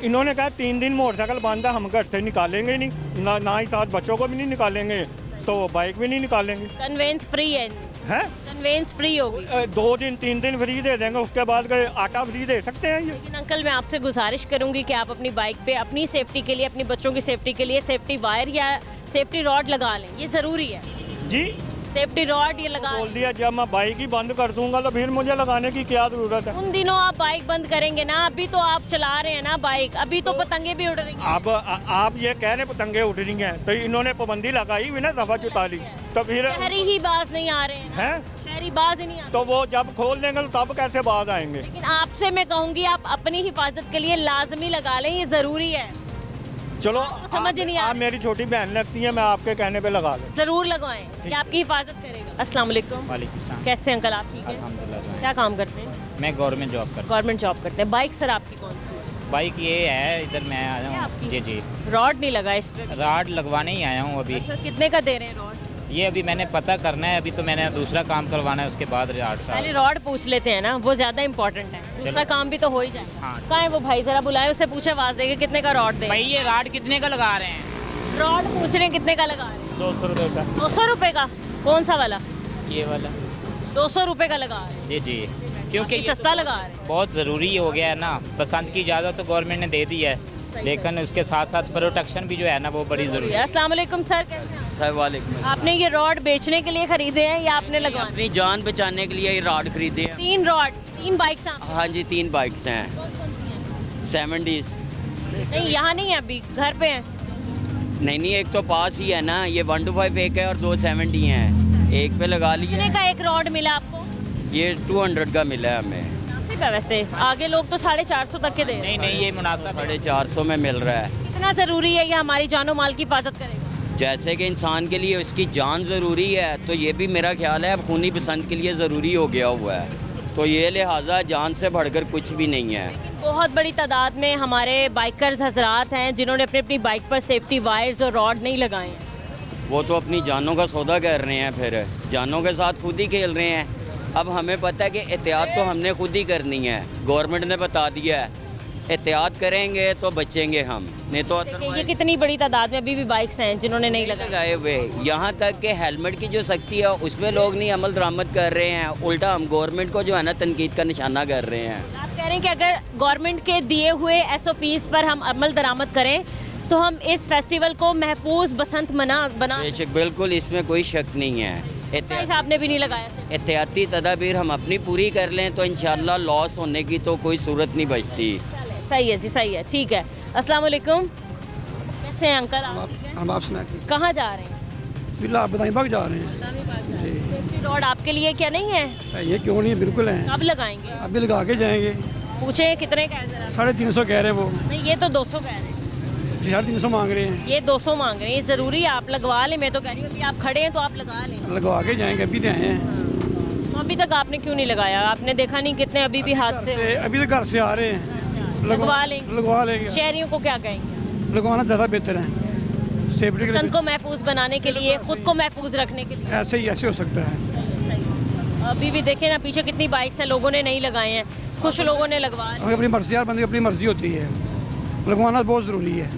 Speaker 13: इन्होंने कहा 3 दिन मोटरसाइकिल बांधा, हम घर से निकालेंगे नहीं, ना ही साथ बच्चों को भी नहीं निकालेंगे तो बाइक भी नहीं निकालेंगे।
Speaker 1: कन्वेंस फ्री है? कन्वेंस फ्री होगी।
Speaker 13: 2 दिन 3 दिन फ्री दे देंगे, उसके बाद आटा फ्री दे सकते हैं ये।
Speaker 1: लेकिन अंकल मैं आपसे गुजारिश करूंगी कि आप अपनी बाइक पे अपनी सेफ्टी के लिए, अपनी बच्चों की सेफ्टी के लिए सेफ्टी वायर या सेफ्टी रॉड लगा लें, ये ज़रूरी है
Speaker 13: जी।
Speaker 1: सेफ्टी रॉड ये लगा
Speaker 13: बोल दिया, जब मैं बाइक ही बंद कर दूंगा तो फिर मुझे लगाने की क्या जरूरत है?
Speaker 1: उन दिनों आप बाइक बंद करेंगे ना, अभी तो आप चला रहे हैं ना बाइक, अभी तो पतंगे भी उड़ रही हैं।
Speaker 13: आप ये कह रहे पतंगे उड़ रही हैं तो इन्होंने पाबंदी लगाई हुई ना, दफा 44 तो फिर
Speaker 1: शहरी ही बाज नहीं आ रहे हैं,
Speaker 13: हैं
Speaker 1: शहरी बाज ही नहीं आ रहे।
Speaker 13: तो वो जब खोल देंगे तो तब कैसे बात आएंगे?
Speaker 1: लेकिन आपसे मैं कहूंगी आप अपनी हिफाजत के लिए लाजमी लगा लें, ये ज़रूरी है।
Speaker 13: चलो
Speaker 1: समझ ही नहीं आ
Speaker 13: आप मेरी छोटी बहन लगती है, मैं आपके कहने पे लगा लूँ।
Speaker 1: ज़रूर लगवाएं कि आपकी हिफाजत करेगा। अस्सलाम वालेकुम।
Speaker 14: वालेकुम सलाम।
Speaker 1: कैसे अंकल आप ठीक है?
Speaker 14: अल्हम्दुलिल्लाह।
Speaker 1: क्या काम करते हैं?
Speaker 14: मैं गवर्नमेंट जॉब करता
Speaker 1: गवर्नमेंट जॉब करते हैं। बाइक सर आपकी कौन सी है?
Speaker 14: हूँ। बाइक ये है, इधर मैं आया हूँ। जी जी।
Speaker 1: रॉड नहीं लगा इस पे?
Speaker 14: राड लगवाने ही आया हूँ अभी।
Speaker 1: अच्छा, कितने का दे रहे हैं रॉड?
Speaker 14: ये अभी मैंने पता करना है, अभी तो मैंने दूसरा काम करवाना है, उसके बाद राड का।
Speaker 1: पहले रॉड पूछ लेते हैं ना, वो ज़्यादा इंपॉर्टेंट है, दूसरा काम भी तो हो ही जाएगा।
Speaker 14: हाँ।
Speaker 1: कहाँ है वो भाई, जरा बुलाए, उससे पूछे आवाज़ देके कितने का रॉड दे।
Speaker 14: भाई ये राड कितने का लगा रहे हैं?
Speaker 1: रॉड पूछ रहे हैं कितने का लगा रहे हैं?
Speaker 14: 200 रुपये का।
Speaker 1: 200 रुपये का? कौन सा वाला?
Speaker 14: ये वाला
Speaker 1: 200 रुपये का लगा रहे हैं?
Speaker 14: जी जी, क्योंकि ये
Speaker 1: सस्ता लगा रहे हैं।
Speaker 14: बहुत ज़रूरी हो गया है ना। बसंत की इजाज़त तो गवर्नमेंट ने दे दी है, लेकिन उसके साथ साथ प्रोटेक्शन भी जो है ना वो बड़ी ज़रूरी है।
Speaker 1: अस्सलाम वालेकुम सर, कैसे हैं?
Speaker 15: सर वालेकुम।
Speaker 1: आपने ये रॉड बेचने के लिए खरीदे हैं या आपने लगवाने?
Speaker 15: अपनी जान बचाने के लिए ये रॉड खरीदे हैं।
Speaker 1: 3 रॉड, 3 बाइक्स हैं?
Speaker 15: हाँ जी, 3 बाइक्स हैं। 70s।
Speaker 1: नहीं, यहाँ नहीं है अभी, घर पे हैं।
Speaker 15: नहीं, एक तो पास ही है ना, ये 125 एक है और 270 हैं। एक पे लगा
Speaker 1: कितने
Speaker 15: लिए।
Speaker 1: का एक रॉड मिला आपको?
Speaker 15: ये 200 का मिला है हमें।
Speaker 1: काफी है वैसे, आगे लोग तो 450 तक के दे रहे हैं।
Speaker 14: नहीं, ये मुनासिब
Speaker 15: 450 में मिल रहा है।
Speaker 1: कितना ज़रूरी है ये हमारी जानो माल की हिफाजत करेगा?
Speaker 15: जैसे कि इंसान के लिए उसकी जान ज़रूरी है, तो ये भी मेरा ख्याल है अब खूनी पसंद के लिए ज़रूरी हो गया हुआ है। तो ये लिहाजा जान से बढ़कर कुछ भी नहीं है।
Speaker 1: बहुत बड़ी तादाद में हमारे बाइकर्स हजरात हैं जिन्होंने अपनी अपनी बाइक पर सेफ्टी वायर्स और रॉड नहीं लगाए हैं।
Speaker 15: वो तो अपनी जानों का सौदा कर रहे हैं, फिर जानों के साथ खुद ही खेल रहे हैं। अब हमें पता है कि एहतियात तो हमने खुद ही करनी है, गवर्नमेंट ने बता दिया है। एहतियात करेंगे तो बचेंगे हम, नहीं तो
Speaker 1: ये कितनी बड़ी तादाद में अभी भी बाइक्स हैं जिन्होंने नहीं
Speaker 15: लगाए हुए। यहाँ तक कि हेलमेट की जो सख्ती है उस पर लोग नहीं अमल दरामद कर रहे हैं, उल्टा हम गवर्नमेंट को जो है ना तनकीद का निशाना कर रहे हैं।
Speaker 1: आप कह रहे हैं कि अगर गवर्नमेंट के दिए हुए SOPs पर हम अमल दरामद करें तो हम इस फेस्टिवल को महफूज बसंत बना
Speaker 15: बेशक, बिल्कुल, इसमें कोई शक नहीं है।
Speaker 1: आपने भी नहीं लगाया?
Speaker 15: एहतियाती तदाबीर हम अपनी पूरी कर लें तो इंशाल्लाह लॉस होने की तो कोई सूरत नहीं बचती।
Speaker 1: सही है जी, सही है, ठीक है। अस्सलाम वालेकुम। कैसे हैं अंकल आप?
Speaker 16: हम आप सुना ठीक।
Speaker 1: कहाँ जा रहे हैं?
Speaker 16: फिलहाल बदाईबाग जा रहे हैं जी।
Speaker 1: सेफ्टी रॉड आपके लिए क्या नहीं है?
Speaker 16: सही है, क्यों नहीं, बिल्कुल है।
Speaker 1: कब लगाएंगे?
Speaker 16: अभी लगा के जाएंगे।
Speaker 1: पूछे कितने का है जरा?
Speaker 16: 350 कह रहे हैं वो।
Speaker 1: नहीं, ये तो 200 कह रहे हैं।
Speaker 16: 350 मांग रहे हैं।
Speaker 1: ये 200 मांग रहे हैं। ये ज़रूरी है आप लगवा लें, मैं तो कह रही हूँ अभी आप खड़े हैं तो आप लगा लें।
Speaker 16: लगवा के जाएंगे, अभी तो आए हैं।
Speaker 1: तो अभी तक आपने क्यों नहीं लगाया? आपने देखा नहीं कितने अभी भी हाथ से?
Speaker 16: अभी तो घर से आ रहे हैं।
Speaker 1: लगवा लेंगे।
Speaker 16: लगवा लेंगे।
Speaker 1: शहरियों को क्या कहेंगे?
Speaker 16: लगवाना ज़्यादा बेहतर है, सेफ्टी के
Speaker 1: बसंत को महफूज बनाने के लिए, खुद को महफूज रखने के लिए।
Speaker 16: ऐसे हो सकता है।
Speaker 1: अभी भी देखें ना पीछे कितनी बाइक्स हैं, लोगों ने नहीं लगाए हैं, कुछ लोगों ने लगवा लिए।
Speaker 16: अपनी मर्जी, यार बंदे की अपनी मर्जी होती है, लगवाना बहुत ज़रूरी है।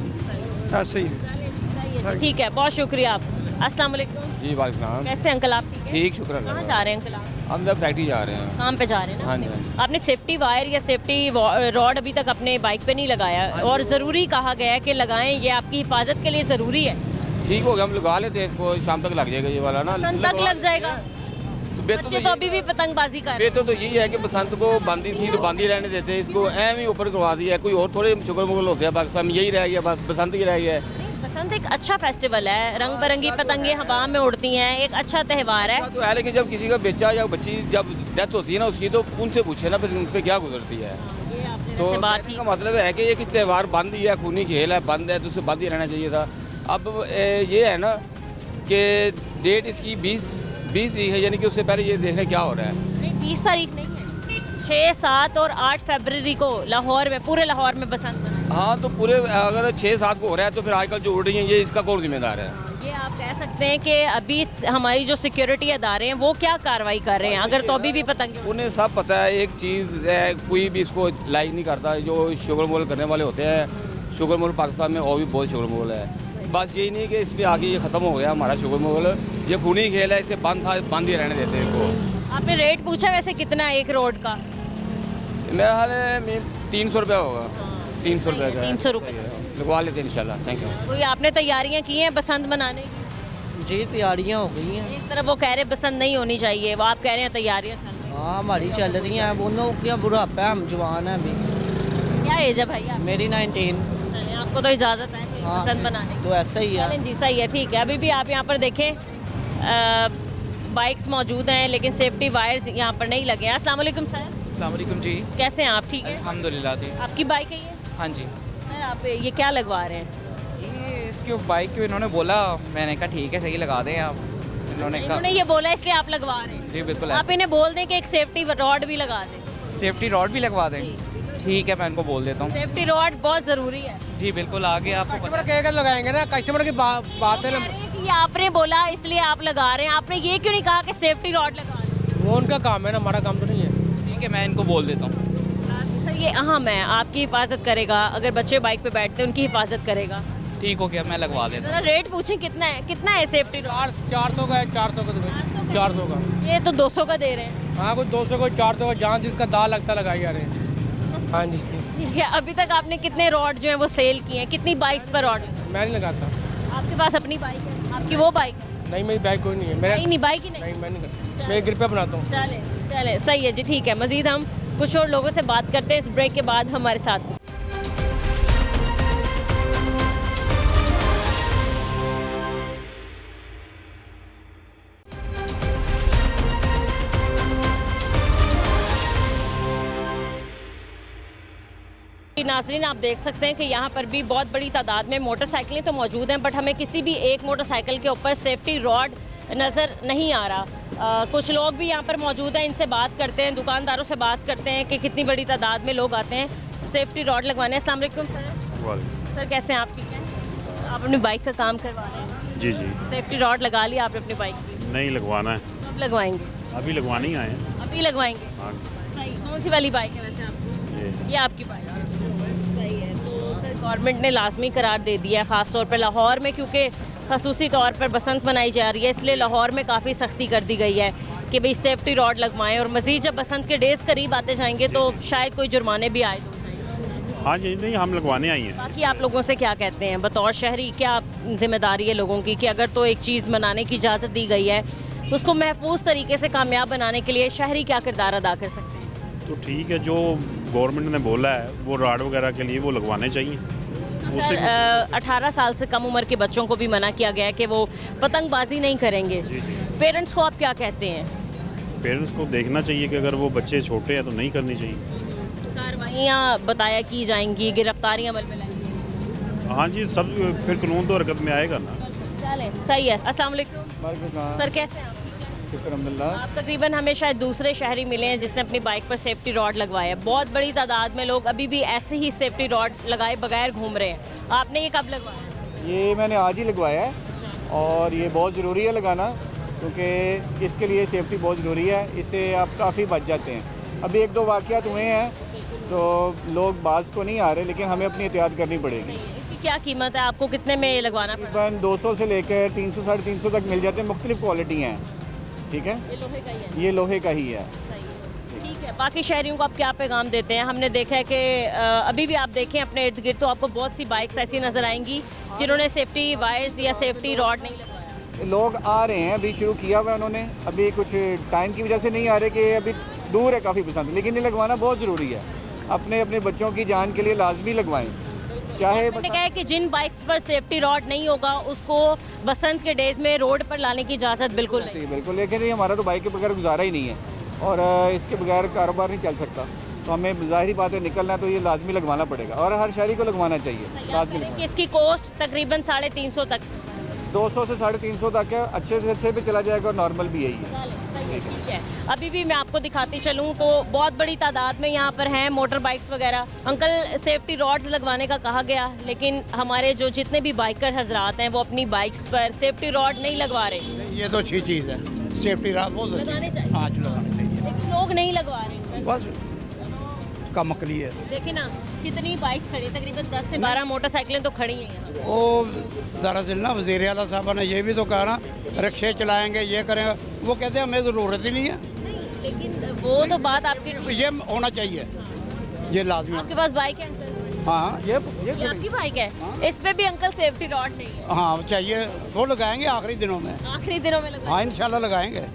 Speaker 16: ऐसे ही है।
Speaker 1: ठीक है, बहुत शुक्रिया आप। अस्सलाम वालेकुम।
Speaker 17: जी वालेकुम।
Speaker 1: कैसे अंकल आप ठीक है?
Speaker 17: ठीक, शुक्र अल्लाह।
Speaker 1: कहाँ जा रहे हैं अंकल आप?
Speaker 17: हम जब फैक्ट्री जा रहे हैं।
Speaker 1: काम पे जा रहे हैं ना?
Speaker 17: हाँ जी।
Speaker 1: आपने सेफ्टी वायर या सेफ्टी रॉड अभी तक अपने बाइक पे नहीं लगाया और ज़रूरी कहा गया है कि लगाएं, ये आपकी हिफाजत के लिए ज़रूरी है।
Speaker 17: ठीक हो गया, हम लगा लेते हैं इसको, शाम तक लग जाएगा ये वाला ना।
Speaker 1: बसंत तक लग जाएगा। बच्चे तो अभी भी पतंगबाजी कर रहे हैं।
Speaker 17: बेहतर तो यही है कि बसंत को बांधी थी तो बांधी रहने देते, इसको ऐम ही ऊपर करवा दिया है। कोई और थोड़े शुगर मुगल होते हैं, पाकिस्तान में यही रह गया, बस बसंत ही रह गया है।
Speaker 1: बसंत एक अच्छा फेस्टिवल है, रंग बिरंगी पतंगे हवा में उड़ती हैं, एक अच्छा त्यौहार है।
Speaker 17: तो है, लेकिन जब किसी का बच्चा या बच्ची जब डेथ होती है ना उसकी, तो उनसे पूछे ना फिर उन पर क्या गुजरती है। तो कहने का मतलब है कि ये कि त्यौहार बंद ही है, खूनी खेल है, बंद है, तो उससे बंद ही रहना चाहिए था। अब ये है ना कि डेट इसकी 20 है, यानी कि उससे पहले ये देखने क्या हो रहा है।
Speaker 1: नहीं, 20 तारीख नहीं है, 6, 7 और 8 फरवरी को लाहौर में, पूरे लाहौर में बसंत।
Speaker 17: हाँ, तो पूरे अगर 6-7 को हो रहा है तो फिर आजकल जो उड़ रही हैं ये इसका कौन जिम्मेदार है?
Speaker 1: ये आप कह सकते हैं कि अभी हमारी जो सिक्योरिटी अदारे हैं वो क्या कार्रवाई कर रहे हैं अगर तो अभी भी पतंगे?
Speaker 17: उन्हें सब पता है, एक चीज़ है, कोई भी इसको लाइक नहीं करता। जो शुगर मोल करने वाले होते हैं, शुगर मोल पाकिस्तान में और भी बहुत शुगर मोल है। बस यही नहीं कि इस पर आगे ये ख़त्म हो गया हमारा शुगर मोल, ये खूनी खेल है, इसे बंद ही रहने देते हैं इसको।
Speaker 1: आपने रेट पूछा वैसे कितना है एक रोड का?
Speaker 17: मेरा हाल है 300 रुपये होगा। 300 रुपये का
Speaker 1: 300 रुपये
Speaker 17: लगवा लेते हैं इंशाल्लाह। Thank you.
Speaker 1: कोई आपने तैयारियां की हैं बसंत मनाने की?
Speaker 7: जी तैयारियां हो गई हैं।
Speaker 1: एक तरफ वो कह रहे बसंत नहीं होनी चाहिए, वो आप कह रहे हैं तैयारियां चल रही हैं।
Speaker 7: हाँ, हमारी चल रही हैं। दोनों क्या बुढ़ापा है, हम जवान हैं अभी।
Speaker 1: क्या एज है भाई आप?
Speaker 7: मेरी 19।
Speaker 1: आपको तो इजाज़त है
Speaker 7: हाँ,
Speaker 1: बसंत मनाने की?
Speaker 7: तो ऐसा ही है
Speaker 1: जी, सही है, ठीक है। अभी भी आप यहाँ पर देखें बाइक्स मौजूद हैं लेकिन सेफ्टी वायर्स यहाँ पर नहीं लगे हैं। अस्सलाम वालेकुम सर।
Speaker 18: अस्सलाम वालेकुम जी।
Speaker 1: कैसे हैं आप? ठीक है
Speaker 18: अल्हम्दुलिल्लाह जी।
Speaker 1: आपकी बाइक है ये?
Speaker 18: हाँ जी।
Speaker 1: सर आप ये क्या लगवा रहे हैं?
Speaker 18: ये इसके बाइक को इन्होंने बोला, मैंने कहा ठीक है सही लगा दें आप।
Speaker 1: इन्होंने ये बोला इसलिए आप लगवा रहे हैं?
Speaker 18: जी बिल्कुल।
Speaker 1: आप इन्हें बोल दें कि एक सेफ्टी रॉड भी लगा दें।
Speaker 18: सेफ्टी रॉड भी लगवा दें? ठीक है, मैं इनको बोल देता हूँ।
Speaker 1: सेफ्टी रॉड बहुत ज़रूरी है।
Speaker 18: जी बिल्कुल, आगे आपको
Speaker 11: कस्टमर कहेगा लगाएंगे ना, कस्टमर की बात है ना।
Speaker 1: ये आपने बोला इसलिए आप लगा रहे हैं, आपने ये क्यों नहीं कहा कि सेफ्टी रॉड लगा लें?
Speaker 11: वो उनका काम है ना, हमारा काम तो नहीं है।
Speaker 18: ठीक है, मैं इनको बोल देता हूँ।
Speaker 1: सर ये अहम है, आपकी हिफाजत करेगा, अगर बच्चे बाइक पे बैठते हैं उनकी हिफाजत करेगा।
Speaker 18: ठीक हो गया, मैं लगवा देता
Speaker 1: हूँ। रेट पूछें कितना है सेफ्टी रॉड?
Speaker 11: 400 का है। 400 का 400 का।
Speaker 1: ये तो 200 का दे रहे हैं।
Speaker 11: हाँ, कुछ 200 का 400 का, जहाँ जिसका दाल लगता लगाई जा रहे हैं। हाँ जी।
Speaker 1: ठीक है, अभी तक आपने कितने रॉड जो है वो सेल किए हैं? कितनी बाइक्स पर रॉड?
Speaker 11: मैं नहीं लगाता।
Speaker 1: आपके पास अपनी बाइक है? आपकी वो बाइक है?
Speaker 11: नहीं, मेरी बाइक कोई नहीं है। मेरा
Speaker 1: नहीं बाइक ही नहीं।
Speaker 11: मैं नहीं करता, मैं घर पे बनाता हूँ।
Speaker 1: चले सही है जी, ठीक है। मजीद हम कुछ और लोगों से बात करते हैं इस ब्रेक के बाद। हमारे साथ नाज़रीन आप देख सकते हैं कि यहाँ पर भी बहुत बड़ी तादाद में मोटरसाइकिलें तो मौजूद हैं, बट हमें किसी भी एक मोटरसाइकिल के ऊपर सेफ्टी रॉड नज़र नहीं आ रहा। कुछ लोग भी यहाँ पर मौजूद हैं, इनसे बात करते हैं, दुकानदारों से बात करते हैं कि कितनी बड़ी तादाद में लोग आते हैं सेफ्टी रॉड लगवाने। अस्सलाम वालेकुम सर। सर कैसे हैं आप? ठीक है। आप अपनी बाइक का काम करवा रहे हैं?
Speaker 19: जी जी।
Speaker 1: सेफ्टी रॉड लगा लिया आपने अपनी बाइक की?
Speaker 19: नहीं लगवाना है।
Speaker 1: कब लगवाएंगे?
Speaker 19: अभी लगवाने ही आए हैं।
Speaker 1: अभी लगवाएंगे? सही। कौन सी वाली बाइक है वैसे आपकी? ये आपकी बाइक सही है। तो सर गवर्नमेंट ने लाजमी करार दे दिया है, ख़ास तौर पर लाहौर में, क्योंकि खसूसी तौर पर बसंत मनाई जा रही है, इसलिए लाहौर में काफ़ी सख्ती कर दी गई है कि भाई सेफ्टी रॉड लगवाएं। और मज़ीद जब बसंत के डेज़ करीब आते जाएंगे तो शायद कोई जुर्माने भी आए।
Speaker 19: हाँ जी, नहीं हम लगवाने आई हैं।
Speaker 1: बाकी आप लोगों से क्या कहते हैं बतौर शहरी, क्या जिम्मेदारी है लोगों की कि अगर तो एक चीज़ मनाने की इजाज़त दी गई है तो उसको महफूज तरीके से कामयाब बनाने के लिए शहरी क्या किरदार अदा कर सकते हैं?
Speaker 19: तो ठीक है, जो गवर्नमेंट ने बोला है वो रॉड वगैरह के लिए वो लगवाने चाहिए।
Speaker 1: सर 18 साल से कम उम्र के बच्चों को भी मना किया गया है कि वो पतंगबाजी नहीं करेंगे। पेरेंट्स को आप क्या कहते हैं?
Speaker 19: पेरेंट्स को देखना चाहिए कि अगर वो बच्चे छोटे हैं तो नहीं करनी चाहिए।
Speaker 1: कार्रवाइयाँ बताया की जाएंगी, गिरफ्तारियाँ अमल में लाएंगी?
Speaker 19: हाँ जी, सब फिर कानून तो हरकत में आएगा ना।
Speaker 1: चलें, सही है। अस्सलाम वालेकुम सर, कैसे हैं आप? आप तकरीबन हमें शायद दूसरे शहरी मिले हैं जिसने अपनी बाइक पर सेफ्टी रॉड लगवाया है। बहुत बड़ी तादाद में लोग अभी भी ऐसे ही सेफ्टी रॉड लगाए बगैर घूम रहे हैं। आपने ये कब लगवाया?
Speaker 20: ये मैंने आज ही लगवाया है और ये बहुत ज़रूरी है लगाना, क्योंकि इसके लिए सेफ्टी बहुत ज़रूरी है। इससे आप काफ़ी बच जाते हैं। अभी एक दो वाक़यात हुए हैं तो लोग बाज को नहीं आ रहे, लेकिन हमें अपनी एहतियात करनी पड़ेगी।
Speaker 1: इसकी क्या कीमत है? आपको कितने में ये लगवाना?
Speaker 20: तकरीबन 200 से लेकर 300 साढ़े 300 तक मिल जाते हैं। मुख्तलिफ क्वालिटी हैं। ठीक है,
Speaker 1: ये लोहे का ही है?
Speaker 20: ये लोहे का ही है।
Speaker 1: ठीक है। बाकी शहरियों को आप क्या पैगाम देते हैं? हमने देखा है कि अभी भी आप देखें अपने इर्द गिर्द तो आपको बहुत सी बाइक्स ऐसी नज़र आएंगी जिन्होंने सेफ्टी वायर्स या सेफ्टी रॉड नहीं लगवाया।
Speaker 20: लोग आ रहे हैं, अभी शुरू किया हुआ है उन्होंने, अभी कुछ टाइम की वजह से नहीं आ रहे कि अभी दूर है काफ़ी पसंद, लेकिन ये लगवाना बहुत ज़रूरी है। अपने बच्चों की जान के लिए लाजमी लगवाएं। चाहे
Speaker 1: मैंने कहा है कि जिन बाइक्स पर सेफ्टी रॉड नहीं होगा उसको बसंत के डेज में रोड पर लाने की इजाज़त बिल्कुल नहीं।
Speaker 20: बिल्कुल, लेकिन ये हमारा तो बाइक के बगैर गुजारा ही नहीं है और इसके बगैर कारोबार नहीं चल सकता। तो हमें ज़ाहिर बात है निकलना तो ये लाजमी लगवाना पड़ेगा और हर शहरी को लगवाना चाहिए। लाजमी।
Speaker 1: इसकी कॉस्ट तकरीबन 350 तक,
Speaker 20: 200 से 350 तक है। अच्छे से अच्छे भी चला जाएगा और नॉर्मल भी यही है।
Speaker 1: ठीक है। अभी भी मैं आपको दिखाती चलूँ तो बहुत बड़ी तादाद में यहाँ पर हैं मोटर बाइक्स वगैरह। अंकल सेफ्टी रॉड्स लगवाने का कहा गया, लेकिन हमारे जो जितने भी बाइकर हजरात हैं वो अपनी बाइक्स पर सेफ्टी रॉड नहीं लगवा रहे।
Speaker 21: ये तो अच्छी चीज़ है, सेफ्टी रॉड बहुत
Speaker 1: लगाने चाहिए।
Speaker 21: आज लगाने चाहिए,
Speaker 1: लेकिन लोग नहीं लगवा रहे।
Speaker 21: बस का मकली है।
Speaker 1: देखिए ना कितनी बाइक्स खड़ी, तकरीबन 10 से 12 मोटरसाइकिलें तो खड़ी हैं।
Speaker 21: वो दरअसल ना वज़ीर आला साहब ने ये भी तो कहा ना, रिक्शे चलाएंगे, ये करेंगे। वो कहते हैं हमें ज़रूरत ही नहीं है।
Speaker 1: लेकिन वो तो बात आपकी,
Speaker 21: ये होना चाहिए, ये लाजमी।
Speaker 1: आपके पास बाइक है अंकल?
Speaker 21: हाँ, ये
Speaker 1: आपकी बाइक है? इस पे भी अंकल सेफ्टी रॉड नहीं है?
Speaker 21: हाँ चाहिए, वो लगाएंगे आखिरी दिनों में।
Speaker 1: आखिरी दिनों में लगाएंगे?
Speaker 21: हाँ इंशाल्लाह लगाएंगे।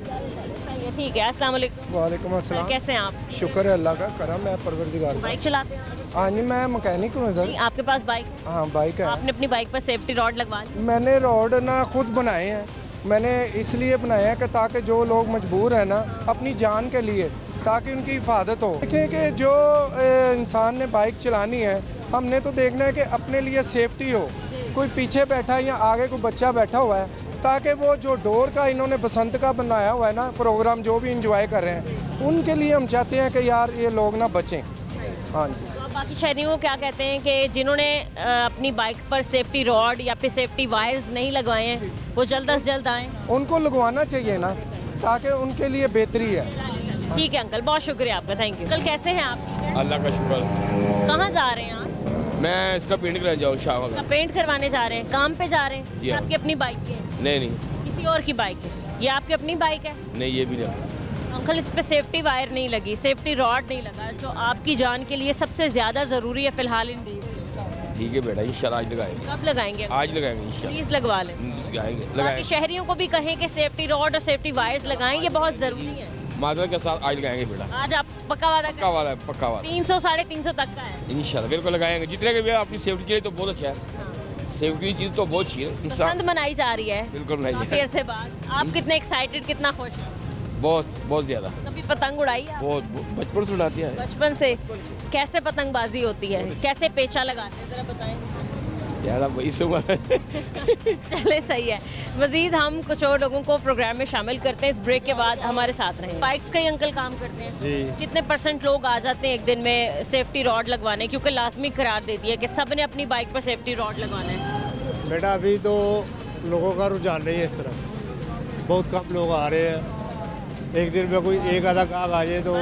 Speaker 1: ठीक है। अस्सलाम वालेकुम।
Speaker 22: वालेकुम अस्सलाम।
Speaker 1: कैसे हैं आप?
Speaker 22: शुक्र है अल्लाह का करम है, परवरदिगार का।
Speaker 1: बाइक चलाते हैं?
Speaker 22: हाँ जी, मैं मैकेनिक हूँ इधर।
Speaker 1: आपके पास बाइक?
Speaker 22: हाँ बाइक है।
Speaker 1: आपने अपनी बाइक पर सेफ्टी रॉड लगवा ली?
Speaker 22: मैंने रॉड ना खुद बनाए हैं, मैंने इसलिए बनाया कि ताकि जो लोग मजबूर हैं ना अपनी जान के लिए, ताकि उनकी हिफाजत हो। देखें कि जो इंसान ने बाइक चलानी है, हमने तो देखना है कि अपने लिए सेफ्टी हो। कोई पीछे बैठा है या आगे कोई बच्चा बैठा हुआ है, ताकि वो जो डोर का इन्होंने बसंत का बनाया हुआ है ना प्रोग्राम, जो भी इंजॉय कर रहे हैं, उनके लिए हम चाहते हैं कि यार ये लोग ना बचें। हाँ जी।
Speaker 1: तो बाकी शहरियों को क्या कहते हैं कि जिन्होंने अपनी बाइक पर सेफ्टी रॉड या फिर सेफ्टी वायर्स नहीं लगवाए हैं, वो जल्द से जल्द आएँ?
Speaker 22: उनको लगवाना चाहिए ना, ताकि उनके लिए बेहतरी है।
Speaker 1: ठीक है अंकल, बहुत शुक्रिया आपका, थैंक यू। अंकल कैसे हैं आप?
Speaker 2: अल्लाह का शुक्र।
Speaker 1: कहाँ जा रहे हैं आप?
Speaker 2: मैं इसका पेंट कराने जाऊँ शाम
Speaker 1: अच्छा, पेंट करवाने जा रहे हैं, काम पे जा रहे हैं?
Speaker 2: जी हाँ।
Speaker 1: आपकी अपनी बाइक है?
Speaker 2: नहीं,
Speaker 1: किसी और की बाइक है? ये आपकी अपनी बाइक है?
Speaker 2: नहीं ये भी नहीं।
Speaker 1: अंकल इस पे सेफ्टी वायर नहीं लगी, सेफ्टी रॉड नहीं लगा, जो आपकी जान के लिए सबसे ज़्यादा ज़रूरी है फिलहाल इन डेज।
Speaker 2: ठीक है बेटा, इंशाल्लाह आज लगाएंगे।
Speaker 1: कब लगाएंगे?
Speaker 2: आज लगाएंगे इंशाल्लाह।
Speaker 1: प्लीज़ लगवा लें। बाकी शहरियों को भी कहें कि सेफ्टी रॉड और सेफ्टी वायर्स लगाएं, ये बहुत ज़रूरी है।
Speaker 2: मादर के साथ आज लगाएंगे बेटा।
Speaker 1: आज आप पक्का वादा?
Speaker 2: पक्का वाला है, पक्का वाला।
Speaker 1: 300 350 तक का है
Speaker 2: इंशाल्लाह बिल्कुल लगाएंगे, जितने के भी अपनी सेफ्टी के लिए तो बहुत अच्छा है। सेफ्टी चीज़ तो बहुत अच्छी है।
Speaker 1: पसंद मनाई जा रही है
Speaker 2: बिल्कुल नहीं
Speaker 1: देर से बाद। आप कितने एक्साइटेड, कितना खुश हैं?
Speaker 2: बहुत ज़्यादा।
Speaker 1: कभी पतंग उड़ाई है?
Speaker 2: बहुत बचपन से उड़ाती है।
Speaker 1: बचपन से। कैसे पतंगबाजी होती है, कैसे पेचा लगाते हैं, ज़रा बताएं।
Speaker 2: यार अब इस उम्र
Speaker 1: चले सही है। मजीद हम कुछ और लोगों को प्रोग्राम में शामिल करते हैं इस ब्रेक के बाद, हमारे साथ रहें। बाइक्स का ही अंकल काम करते हैं
Speaker 12: जी।
Speaker 1: कितने % लोग आ जाते हैं एक दिन में सेफ्टी रॉड लगवाने, क्योंकि लाजमी करार दे दिया कि सब ने अपनी बाइक पर सेफ्टी रॉड लगवाना है?
Speaker 12: बेटा अभी तो लोगों का रुझान नहीं है इस तरफ, बहुत कम लोग आ रहे हैं। एक दिन में कोई एक आधा गाहक आ जाए तो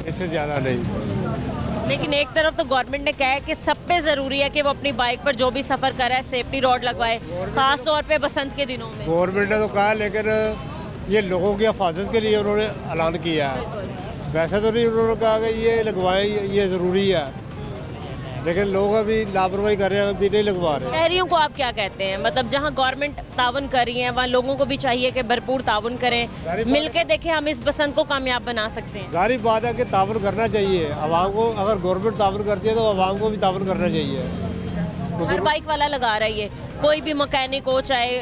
Speaker 12: इससे ज़्यादा नहीं।
Speaker 1: लेकिन एक तरफ तो गवर्नमेंट ने कहा है कि सब पे ज़रूरी है कि वो अपनी बाइक पर जो भी सफ़र करे सेफ्टी रॉड लगवाए, खास तौर पे बसंत के दिनों में।
Speaker 12: गवर्नमेंट ने तो कहा, लेकिन ये लोगों की हिफाजत के लिए उन्होंने ऐलान किया है। वैसे तो नहीं उन्होंने कहा कि ये लगवाएं, ये ज़रूरी है, लेकिन लोग अभी लापरवाही कर रहे हैं, अभी नहीं लगवा रहे।
Speaker 1: शहरियों को आप क्या कहते हैं? मतलब जहां गवर्नमेंट ताउन कर रही है वहाँ लोगों को भी चाहिए कि भरपूर ताउन करें, मिलके देखें हम इस बसंत को कामयाब बना सकते हैं।
Speaker 12: सारी बात है कि ताउन करना चाहिए आवाम को। अगर गवर्नमेंट ताउन करती है तो आवाम को भी ताउन करना चाहिए।
Speaker 1: हर बाइक वाला लगा रही है, कोई भी मकैनिक हो, चाहे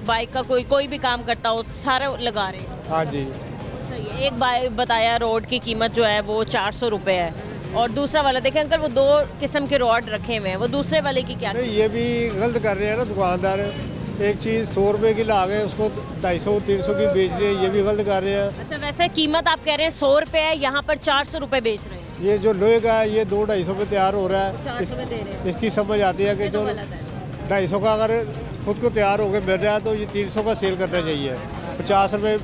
Speaker 1: बाइक का कोई भी काम करता हो, सारे लगा रहे हैं।
Speaker 12: हाँ जी।
Speaker 1: एक बाइक बताया रोड की कीमत जो है वो 400 रुपये है, और दूसरा वाला देखें अंकल वो 2 किस्म के रॉड रखे हुए हैं, वो दूसरे वाले की क्या?
Speaker 12: नहीं ये भी गलत कर रहे हैं ना दुकानदार। एक चीज़ 100 रुपये की ला के उसको 250-300 की बेच रहे हैं, ये भी गलत कर रहे हैं।
Speaker 1: अच्छा, वैसे कीमत आप कह रहे हैं 100 रुपये है, यहाँ पर 400 रुपये बेच रहे हैं।
Speaker 12: ये जो लोहे का है ये 200-250 पे तैयार हो रहा है।
Speaker 1: 400 में दे रहे हैं।
Speaker 12: इसकी समझ आती है कि जो 250 का अगर खुद को तैयार होकर मिल रहा है तो ये 300 का सेल करना चाहिए। 50 रुपये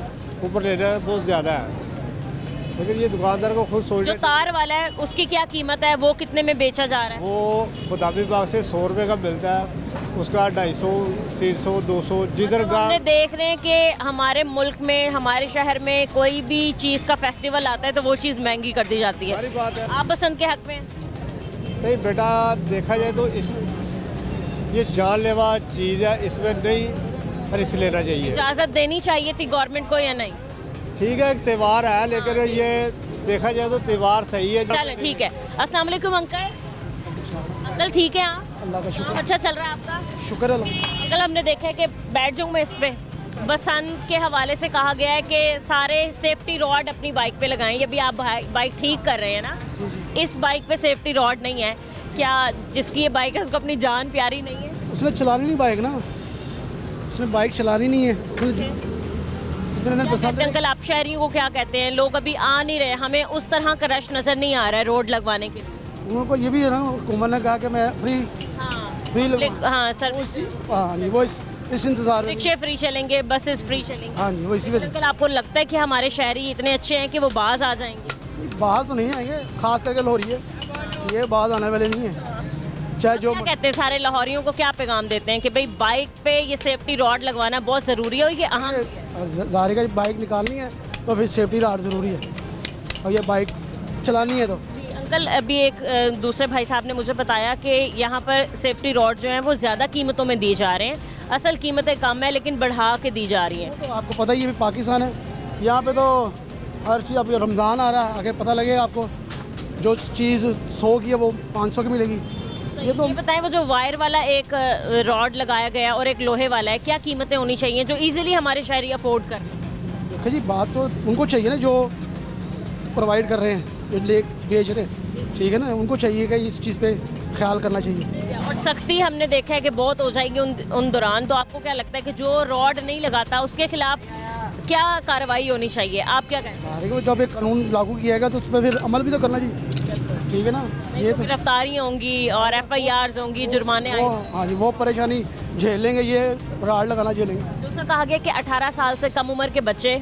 Speaker 12: ऊपर लेना बहुत ज़्यादा है, लेकिन ये दुकानदार को खुद सोचना।
Speaker 1: जो तार वाला है उसकी क्या कीमत है, वो कितने में बेचा जा रहा है?
Speaker 12: वो गोदामी बाग से 100 रुपये का मिलता है, उसका 250, 300, 200 जिधर का।
Speaker 1: हमने देख रहे हैं कि हमारे मुल्क में, हमारे शहर में कोई भी चीज़ का फेस्टिवल आता है तो वो चीज़ महंगी कर दी जाती है।
Speaker 12: बात है।
Speaker 1: आप बसंत के हक में?
Speaker 12: नहीं बेटा, देखा जाए तो इस ये जानलेवा चीज़ है, इसमें नहीं रिस्क लेना चाहिए।
Speaker 1: इजाज़त देनी चाहिए थी गवर्नमेंट को या नहीं?
Speaker 12: ठीक है, एक त्यौहार है, लेकिन ये देखा जाए तो त्यौहार सही है।
Speaker 1: चलो ठीक है। अस्सलाम वालेकुम अंकल। अंकल ठीक है आप?
Speaker 22: अल्लाह का शुक्र।
Speaker 1: अच्छा चल रहा है आपका?
Speaker 22: शुक्र है।
Speaker 1: अंकल हमने देखा है कि बैठ जाऊँ मैं इस पे, बसंत के हवाले से कहा गया है कि सारे सेफ्टी रॉड अपनी बाइक पे लगाएं। ये भी आप बाइक ठीक कर रहे हैं ना? इस बाइक पे सेफ्टी रॉड नहीं है क्या? जिसकी ये बाइक है उसको अपनी जान प्यारी नहीं है?
Speaker 21: उसने चलानी नहीं बाइक ना, उसने बाइक चलानी नहीं है।
Speaker 1: अंकल आप शहरियों को क्या कहते हैं? लोग अभी आ नहीं रहे, हमें उस तरह का रश नज़र नहीं आ रहा है रोड लगवाने के लिए।
Speaker 21: उनको ये भी है ना, हुकूमत ने कहा कि मैं फ्री
Speaker 1: हाँ सर,
Speaker 21: हाँ जी, वो इस इंतजार।
Speaker 1: रिक्शे फ्री चलेंगे, बसेस फ्री चलेंगे।
Speaker 21: हाँ जी, वो इसी वजह।
Speaker 1: अंकल आपको लगता है कि हमारे शहरी इतने अच्छे हैं कि वो बाज आ जाएंगे?
Speaker 21: बाहर तो नहीं आएंगे, खास करके लाहौरी है, ये बाहर आने वाले नहीं है। चाहे जो
Speaker 1: क्या कहते हैं सारे लाहौरियों को, क्या पैगाम देते हैं कि भाई बाइक पे ये सेफ्टी रॉड लगवाना बहुत ज़रूरी है और ये अहम है?
Speaker 21: ज़ाहिर है बाइक निकालनी है तो फिर सेफ्टी रॉड ज़रूरी है, और ये बाइक चलानी है तो।
Speaker 1: अंकल अभी एक दूसरे भाई साहब ने मुझे बताया कि यहाँ पर सेफ्टी रॉड जो हैं वो ज़्यादा कीमतों में दिए जा रहे हैं, असल कीमतें कम है लेकिन बढ़ा के दी जा रही हैं।
Speaker 21: तो आपको पता ही है पाकिस्तान है, यहाँ पे तो हर चीज़। अब रमज़ान आ रहा है, आगे पता लगेगा आपको, जो चीज़ 100 की है वो 500 की मिलेगी,
Speaker 1: ये तो बताएं, वो जो वायर वाला एक रॉड लगाया गया और एक लोहे वाला है, क्या कीमतें होनी चाहिए जो इजीली हमारे शहरी अफोर्ड कर लें?
Speaker 16: देखो जी, बात तो उनको चाहिए ना जो प्रोवाइड कर रहे हैं, जो ले बेच रहे हैं, ठीक है ना, उनको चाहिए कि इस चीज़ पे ख्याल करना चाहिए।
Speaker 1: और सख्ती हमने देखा है कि बहुत हो जाएगी उन दौरान, तो आपको क्या लगता है कि जो रॉड नहीं लगाता उसके खिलाफ क्या कार्रवाई होनी चाहिए? आप क्या कहते हैं?
Speaker 16: अरे जब एक कानून लागू किया गया तो उस पर फिर अमल भी तो करना चाहिए, ठीक है ना। ये तो
Speaker 1: गिरफ्तारियाँ होंगी और FIRs होंगी, जुर्माने आएंगे।
Speaker 16: हाँ जी, वो परेशानी झेलेंगे, ये राड लगाना झेलेंगे।
Speaker 1: दूसरा कहा गया कि 18 साल से कम उम्र के बच्चे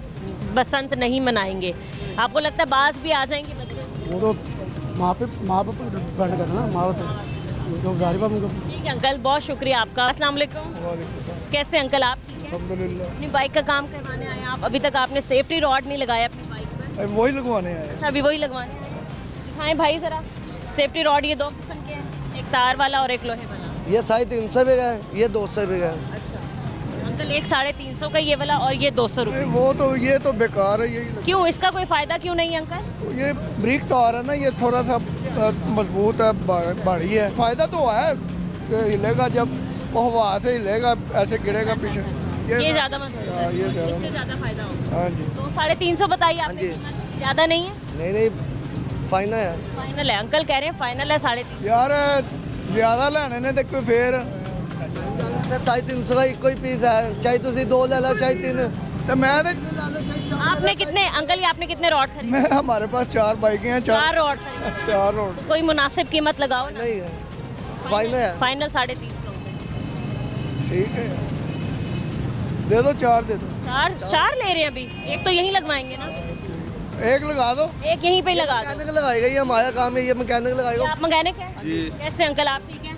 Speaker 1: बसंत नहीं मनाएंगे। आपको लगता है बाज भी आ जाएंगे बच्चे?
Speaker 16: वो तो माँ पे डिपेंड करता ना, माँ पे तो जारी बात उनको।
Speaker 1: ठीक है अंकल, बहुत शुक्रिया आपका। अस्सलाम वालेकुम। कैसे अंकल आप?
Speaker 16: अल्हम्दुलिल्लाह।
Speaker 1: अपनी बाइक का काम करवाने आए आप, अभी तक आपने सेफ्टी रॉड नहीं लगाया अपनी बाइक पर?
Speaker 16: वही लगवाने आए।
Speaker 1: अच्छा, अभी वही लगवाने आए। दिखाएं भाई ज़रा सेफ्टी रॉड। ये 2 किस्म के हैं, एक तार वाला और एक लोहे वाला।
Speaker 10: ये 350 रुपये का है, ये 200 रुपये का है।
Speaker 1: अच्छा अंकल, एक 350 का ये वाला और ये 200 रुपये।
Speaker 16: वो तो ये तो बेकार है, यही
Speaker 1: क्यों, इसका कोई फ़ायदा क्यों नहीं अंकल?
Speaker 16: ये ब्रिक तार है ना, ये थोड़ा सा मजबूत है, भारी है। फायदा तो है कि हिलेगा, जब वो हवा से हिलेगा ऐसे गिरेगा पीछे।
Speaker 1: ये ज़्यादा मजबूत,
Speaker 16: ये
Speaker 1: इससे ज़्यादा फायदा होगा।
Speaker 16: हाँ जी।
Speaker 1: तो 350 बताइए आपने, ज़्यादा नहीं है?
Speaker 10: नहीं, फाइनल है।
Speaker 1: फाइनल है, अंकल कह रहे हैं फाइनल है 350।
Speaker 16: यार ज़्यादा लेने ने देखो फिर
Speaker 10: 350 का एक ही पीस है, चाहे तुम 2 ले लो चाहे 3।
Speaker 16: तो मैं
Speaker 1: आपने कितने अंकल, ये आपने कितने रॉड खरीदे?
Speaker 16: मैं हमारे पास 4 बाइकें हैं,
Speaker 1: 4 रॉड।
Speaker 16: 4 रॉड।
Speaker 1: तो कोई मुनासिब कीमत लगाओ ना।
Speaker 10: नहीं है, फाइनल है।
Speaker 1: फाइनल 350।
Speaker 16: ठीक है, दे दो 4 दे दो।
Speaker 1: 4 ले रहे हैं अभी, एक तो यहीं लगवाएंगे ना?
Speaker 16: एक लगा दो,
Speaker 1: एक यहीं पे लगा दो।
Speaker 10: मैकेनिक लगाएगा, ये हमारा काम है, ये मैकेनिक लगाएगा।
Speaker 1: आप मैकेनिक हैं?
Speaker 10: जी।
Speaker 1: कैसे अंकल, आप ठीक हैं?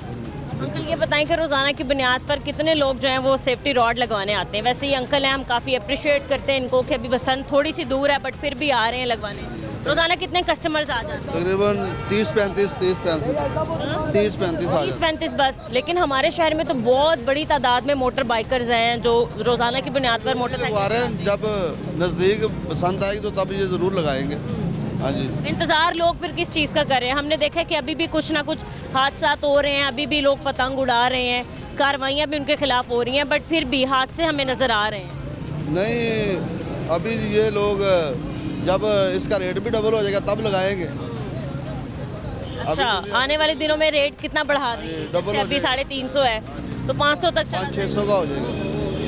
Speaker 1: अंकल ये बताएं कि रोज़ाना की बुनियाद पर कितने लोग जो हैं वो सेफ्टी रॉड लगवाने आते हैं? वैसे ही अंकल हैं, हम काफ़ी अप्रिशिएट करते हैं इनको कि अभी बसंत थोड़ी सी दूर है बट फिर भी आ रहे हैं लगवाने। रोज़ाना कितने कस्टमर्स आ जाते हैं?
Speaker 4: तकरीबन 30-35
Speaker 1: बस। लेकिन हमारे शहर में तो बहुत बड़ी तादाद में मोटर बाइकर्स हैं जो रोज़ाना की बुनियाद पर मोटरसाइकिल।
Speaker 4: जब नज़दीक पसंद आएगी तो तब ये ज़रूर लगाएंगे। हाँ जी।
Speaker 1: इंतज़ार लोग फिर किस चीज़ का कर रहे हैं? हमने देखा है कि अभी भी कुछ ना कुछ हादसा हो रहे हैं, अभी भी लोग पतंग उड़ा रहे हैं, कार्रवाइयाँ भी उनके खिलाफ हो रही हैं, बट फिर भी हादसे हमें नज़र आ रहे हैं।
Speaker 4: नहीं, अभी ये लोग जब इसका रेट भी डबल हो जाएगा तब लगाएंगे।
Speaker 1: अच्छा, आने वाले दिनों में रेट कितना बढ़ा देंगे?
Speaker 4: डबल
Speaker 1: अभी 350 है तो 500 तक
Speaker 4: 500-600 का हो जाएगा।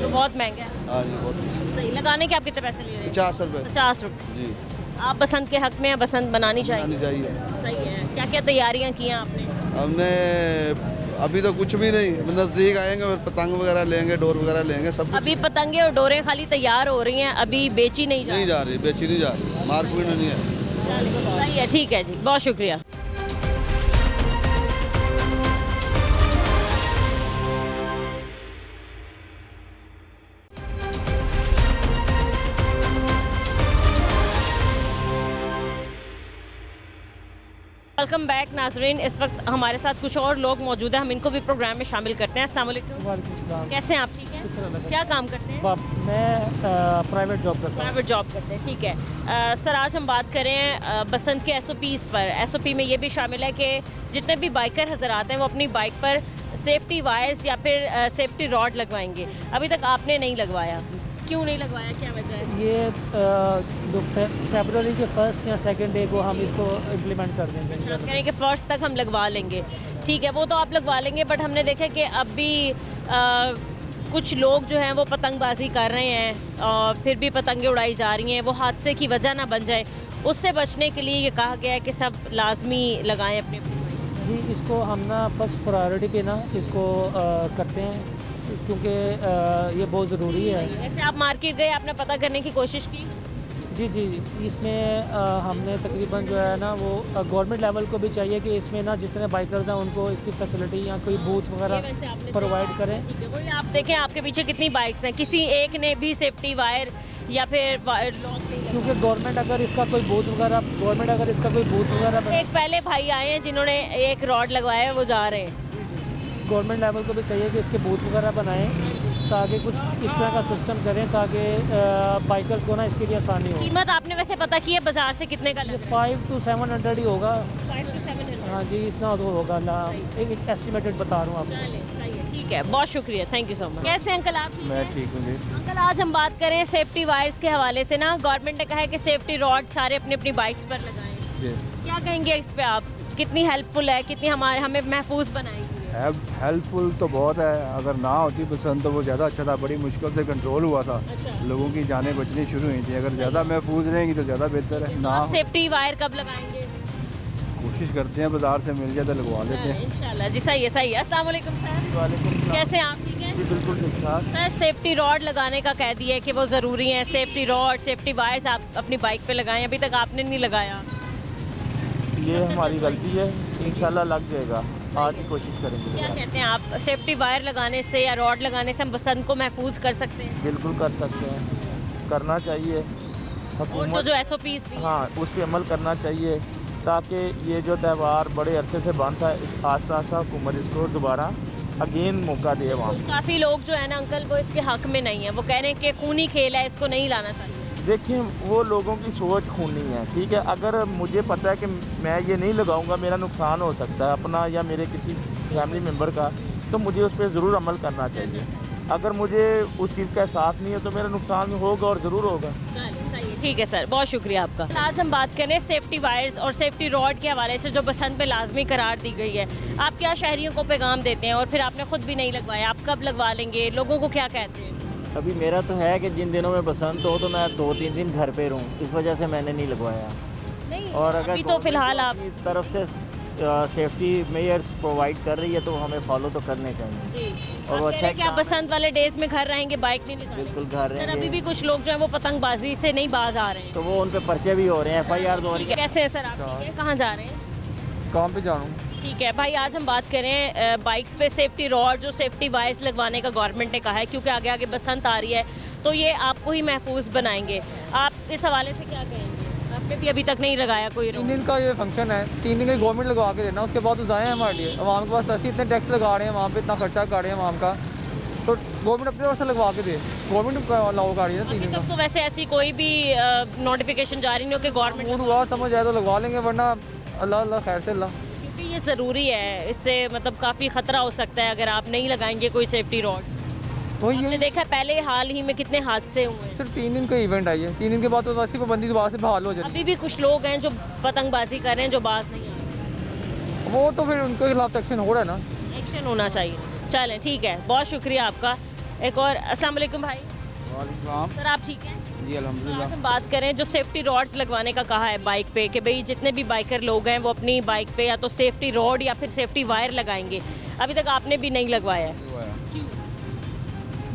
Speaker 1: तो बहुत महंगा है।
Speaker 4: हाँ जी, बहुत
Speaker 1: सही। लगाने के आप कितने पैसे ले रहे हैं?
Speaker 4: 50 रुपये।
Speaker 1: 50 रुपये
Speaker 4: जी।
Speaker 1: आप बसंत के हक में हैं, बसंत बनानी चाहिए। सही है। क्या क्या तैयारियां की हैं आपने?
Speaker 4: हमने अभी तो कुछ भी नहीं, नज़दीक आएंगे और पतंग वगैरह लेंगे, डोर वगैरह लेंगे, सब कुछ।
Speaker 1: अभी पतंगे और डोरें खाली तैयार हो रही हैं, अभी बेची नहीं जा
Speaker 4: रही, बेची नहीं जा रही, मार्केट में नहीं है।
Speaker 1: सही है, ठीक है जी, बहुत शुक्रिया। वेलकम बैक नाजरीन। इस वक्त हमारे साथ कुछ और लोग मौजूद हैं, हम इनको भी प्रोग्राम में शामिल करते हैं। अस्सलाम वालेकुम। कैसे हैं आप? ठीक हैं। क्या काम करते हैं?
Speaker 5: मैं प्राइवेट जॉब करता हूँ।
Speaker 1: प्राइवेट जॉब करते हैं, ठीक है। सर आज हम बात करें बसंत के SOPs पर। SOP में ये भी शामिल है कि जितने भी बाइकर हजरात हैं वो अपनी बाइक पर सेफ्टी वायर्स या फिर सेफ्टी रॉड लगवाएंगे। अभी तक आपने नहीं लगवाया, क्यों नहीं लगवाया, क्या वजह है?
Speaker 5: ये जो फरवरी के 1 या 2 डे को हम इसको इम्प्लीमेंट कर देंगे।
Speaker 1: आप कह रहे हैं कि 1 तक हम लगवा लेंगे, ठीक है, वो तो आप लगवा लेंगे, बट हमने देखा कि अब भी कुछ लोग जो हैं वो पतंगबाजी कर रहे हैं और फिर भी पतंगें उड़ाई जा रही हैं, वो हादसे की वजह ना बन जाए, उससे बचने के लिए ये कहा गया है कि सब लाजमी लगाएं अपने।
Speaker 5: जी, इसको हम ना फर्स्ट प्रायोरिटी पे ना इसको करते हैं क्योंकि ये बहुत ज़रूरी है।
Speaker 1: ऐसे आप मार्केट गए, आपने पता करने की कोशिश की?
Speaker 5: जी, इसमें हमने तकरीबन जो है ना वो गवर्नमेंट लेवल को भी चाहिए कि इसमें ना जितने बाइकर्स हैं उनको इसकी फैसिलिटी या कोई बूथ वगैरह प्रोवाइड करें।
Speaker 1: वही आप देखें आपके पीछे कितनी बाइक्स हैं, किसी एक ने भी सेफ्टी वायर या फिर
Speaker 5: क्योंकि गवर्नमेंट अगर इसका कोई बूथ वगैरह
Speaker 1: एक पहले भाई आए हैं जिन्होंने एक रॉड लगवाया है, वो जा रहे हैं।
Speaker 5: गवर्नमेंट लेवल को भी चाहिए कि इसके बूथ वगैरह बनाएं ताकि कुछ इस तरह का सिस्टम करें ताकि बाइकर्स को ना इसके लिए आसानी हो।
Speaker 1: कीमत आपने वैसे पता की है बाजार से कितने का?
Speaker 5: 500 to 700 ही होगा।
Speaker 1: 500 to 700
Speaker 5: हाँ जी, इतना तो होगा ना, एक एस्टिमेटेड बता रहा हूँ आपको।
Speaker 1: सही है, ठीक है, बहुत शुक्रिया, थैंक यू सो मच। कैसे अंकल आप?
Speaker 3: मैं ठीक हूँ जी।
Speaker 1: अंकल आज हम बात करें सेफ्टी वायर्स के हवाले से ना, गवर्नमेंट ने कहा है कि सेफ्टी रॉड सारे अपनी अपनी बाइक्स पर लगाएं।
Speaker 3: जी।
Speaker 1: क्या कहेंगे इस पे आप? कितनी हेल्पफुल है, कितनी हमें महफूज बनाएगी?
Speaker 3: हेल्पफुल तो बहुत है, अगर ना होती बसंत तो वो ज़्यादा अच्छा था, बड़ी मुश्किल से कंट्रोल हुआ था। लोगों की जानें बचनी शुरू हुई थी, अगर ज़्यादा महफूज रहेंगी तो ज़्यादा बेहतर है। ना
Speaker 1: आप सेफ्टी वायर कब लगाएंगे?
Speaker 3: कोशिश करते हैं, बाजार से मिल जाए तो लगवा लेते हैं
Speaker 1: इंशाल्लाह जी। सही है, सही है। अस्सलाम वालेकुम सर, कैसे हैं आप? ठीक है
Speaker 3: जी, बिल्कुल ठीक ठाक।
Speaker 1: सर सेफ्टी रॉड लगाने का कह दिया है कि वो ज़रूरी है, सेफ्टी रॉड सेफ्टी वायर्स आप अपनी बाइक पे लगाएं, अभी तक आपने नहीं लगाया।
Speaker 3: ये हमारी गलती है, इंशाल्लाह लग जाएगा, आज की कोशिश करेंगे।
Speaker 1: क्या कहते हैं आप, सेफ्टी वायर लगाने से या रॉड लगाने से हम बसंत को महफूज कर सकते हैं?
Speaker 3: बिल्कुल कर सकते हैं, करना चाहिए।
Speaker 1: और जो SOPs थी
Speaker 3: हाँ, उस पर अमल करना चाहिए ताकि ये जो त्यौहार बड़े अरसे से बंद था, आस्ता आस्ता हुकूमत इसको दोबारा अगेन मौका दे। वहाँ
Speaker 1: काफ़ी लोग जो है ना अंकल, वो इसके हक में नहीं है, वो कह रहे हैं कि खूनी खेल है, इसको नहीं लाना चाहिए।
Speaker 3: देखिए, वो लोगों की सोच खूनी है, ठीक है। अगर मुझे पता है कि मैं ये नहीं लगाऊंगा, मेरा नुकसान हो सकता है अपना या मेरे किसी फैमिली मेम्बर का, तो मुझे उस पर ज़रूर अमल करना चाहिए। अगर मुझे उस चीज़ का एहसास नहीं है तो मेरा नुकसान होगा और ज़रूर होगा।
Speaker 1: ठीक है सर, बहुत शुक्रिया आपका। आज हम बात करें सेफ्टी वायर्स और सेफ्टी रॉड के हवाले से जो बसंत में लाजमी करार दी गई है। आप क्या शहरियों को पैगाम देते हैं, और फिर आपने खुद भी नहीं लगवाया, आप कब लगवा लेंगे? लोगों को क्या कहते हैं?
Speaker 8: अभी मेरा तो है कि जिन दिनों में बसंत हो तो मैं 2-3 दिन घर पे रहूँ, इस वजह से मैंने नहीं लगवाया।
Speaker 1: नहीं,
Speaker 8: और अगर
Speaker 1: अभी तो फिलहाल आप
Speaker 8: तरफ से सेफ्टी मेजर्स प्रोवाइड कर रही है तो हमें फॉलो तो करने चाहिए
Speaker 1: जी।
Speaker 8: और वो अच्छा है
Speaker 1: कि आप बसंत वाले डेज में घर रहेंगे, बाइक नहीं निकालेंगे?
Speaker 8: बिल्कुल घर
Speaker 1: सर, अभी
Speaker 8: रहेंगे।
Speaker 1: भी कुछ लोग जो है वो पतंगबाजी से नहीं बाज आ रहे हैं,
Speaker 8: तो वो उन पे पर्चे भी हो रहे हैं, FIR हो रही है।
Speaker 1: कैसे है सर आप? ठीक है, कहाँ जा रहे हैं?
Speaker 3: काम पे जा रहा हूँ।
Speaker 1: ठीक है भाई, आज हम बात करें बाइक्स पे सेफ्टी रॉड जो सेफ्टी वायर्स लगवाने का गवर्नमेंट ने कहा है, क्योंकि आगे आगे बसंत आ रही है तो ये आपको ही महफूज बनाएंगे। आप इस हवाले से क्या कहेंगे? आपने भी अभी तक नहीं लगाया कोई?
Speaker 23: 3 दिन का ये फंक्शन है, 3 दिन का गवर्नमेंट लगवा के देना, उसके बाद तो जाए हमारे लिए। आवाम के पास पैसे इतने टैक्स लगा रहे हैं, वहाँ पे इतना खर्चा कर रहे हैं आवाम का, तो गवर्नमेंट अपनी तरफ से लगवा के दे। गवर्नमेंट लाओ कर रही है 3 दिन का।
Speaker 1: तो वैसे ऐसी कोई भी नोटिफिकेशन जारी नहीं हो कि गवर्नमेंट
Speaker 23: हुआ समझ आए तो लगवा लेंगे, वरना अल्लाह अल्लाह खैर से अल्लाह।
Speaker 1: क्योंकि ये ज़रूरी है, इससे मतलब काफ़ी ख़तरा हो सकता है अगर आप नहीं लगाएंगे कोई सेफ्टी रॉड। तो ये देखा पहले हाल ही में कितने हादसे हुए।
Speaker 23: सिर्फ 3 दिन का इवेंट आई है, 3 दिन के बाद तो वैसी पाबंदी दोबारा से बहाल हो जाती है।
Speaker 1: अभी भी कुछ लोग हैं जो पतंगबाजी कर रहे हैं, जो बाज नहीं आ रहे,
Speaker 23: वो तो फिर उनके खिलाफ एक्शन हो रहा है ना,
Speaker 1: एक्शन होना चाहिए। चलें ठीक है, बहुत शुक्रिया आपका। एक और अस्सलाम वालेकुम भाई। सर आप ठीक हैं?
Speaker 3: जी अल्हम्दुलिल्लाह।
Speaker 1: आज हम बात करें जो सेफ्टी रॉड्स लगवाने का कहा है बाइक पे, कि भाई जितने भी बाइकर लोग हैं वो अपनी बाइक पे या तो सेफ्टी रॉड या फिर सेफ्टी वायर लगाएंगे। अभी तक आपने भी नहीं लगवाया है?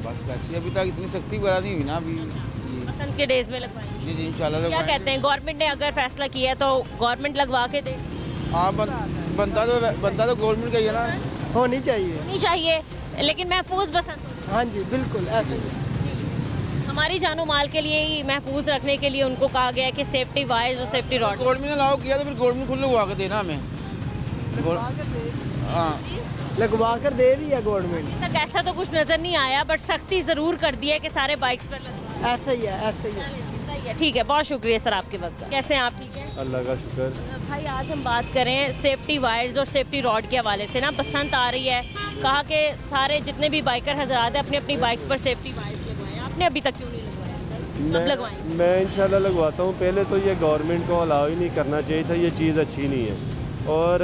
Speaker 3: बस वैसे अभी तक इतनी सख्ती वगैरह नहीं हुई ना अभी।
Speaker 1: बसंत के डेज में लगवाएंगे?
Speaker 3: जी जी इंशाल्लाह।
Speaker 1: क्या कहते हैं, गवर्नमेंट ने अगर फैसला किया है तो गवर्नमेंट लगवा के दे?
Speaker 3: हाँ, बनता तो गवर्नमेंट का ही है ना,
Speaker 10: होनी चाहिए,
Speaker 1: लेकिन महफूज बसंत।
Speaker 10: हाँ जी बिल्कुल ऐसे ही।
Speaker 1: हमारी जानो माल के लिए ही महफूज रखने के लिए उनको कहा गया है कि सेफ्टी वायर्स और सेफ्टी रॉड।
Speaker 3: गवर्नमेंट ने लागू किया तो फिर गवर्नमेंट खुद लगवा के देना हमें। हाँ,
Speaker 10: लगवा कर दे रही है गवर्नमेंट।
Speaker 1: तक ऐसा तो कुछ नजर नहीं आया, बट सख्ती जरूर कर दी है कि सारे बाइक्स पर लगवा।
Speaker 10: ऐसा ही है, ऐसा ही है।
Speaker 1: सही है, ठीक है, बहुत शुक्रिया सर आपके वक्त का। कैसे हैं आप? ठीक है,
Speaker 3: अल्लाह का शुक्र।
Speaker 1: भाई आज हम बात करें सेफ्टी वायर्स और सेफ्टी रॉड के हवाले से ना, बसंत आ रही है, कहा कि सारे जितने भी बाइकर हजरात हैं अपनी अपनी बाइक पर सेफ्टी वायर्स लगवाएं। आपने अभी तक क्यों नहीं लगवाया? कब लगवाएं?
Speaker 3: मैं इंशाल्लाह लगवाता हूँ। पहले तो ये गवर्नमेंट को अलाउ ही नहीं करना चाहिए था, ये चीज़ अच्छी नहीं है, और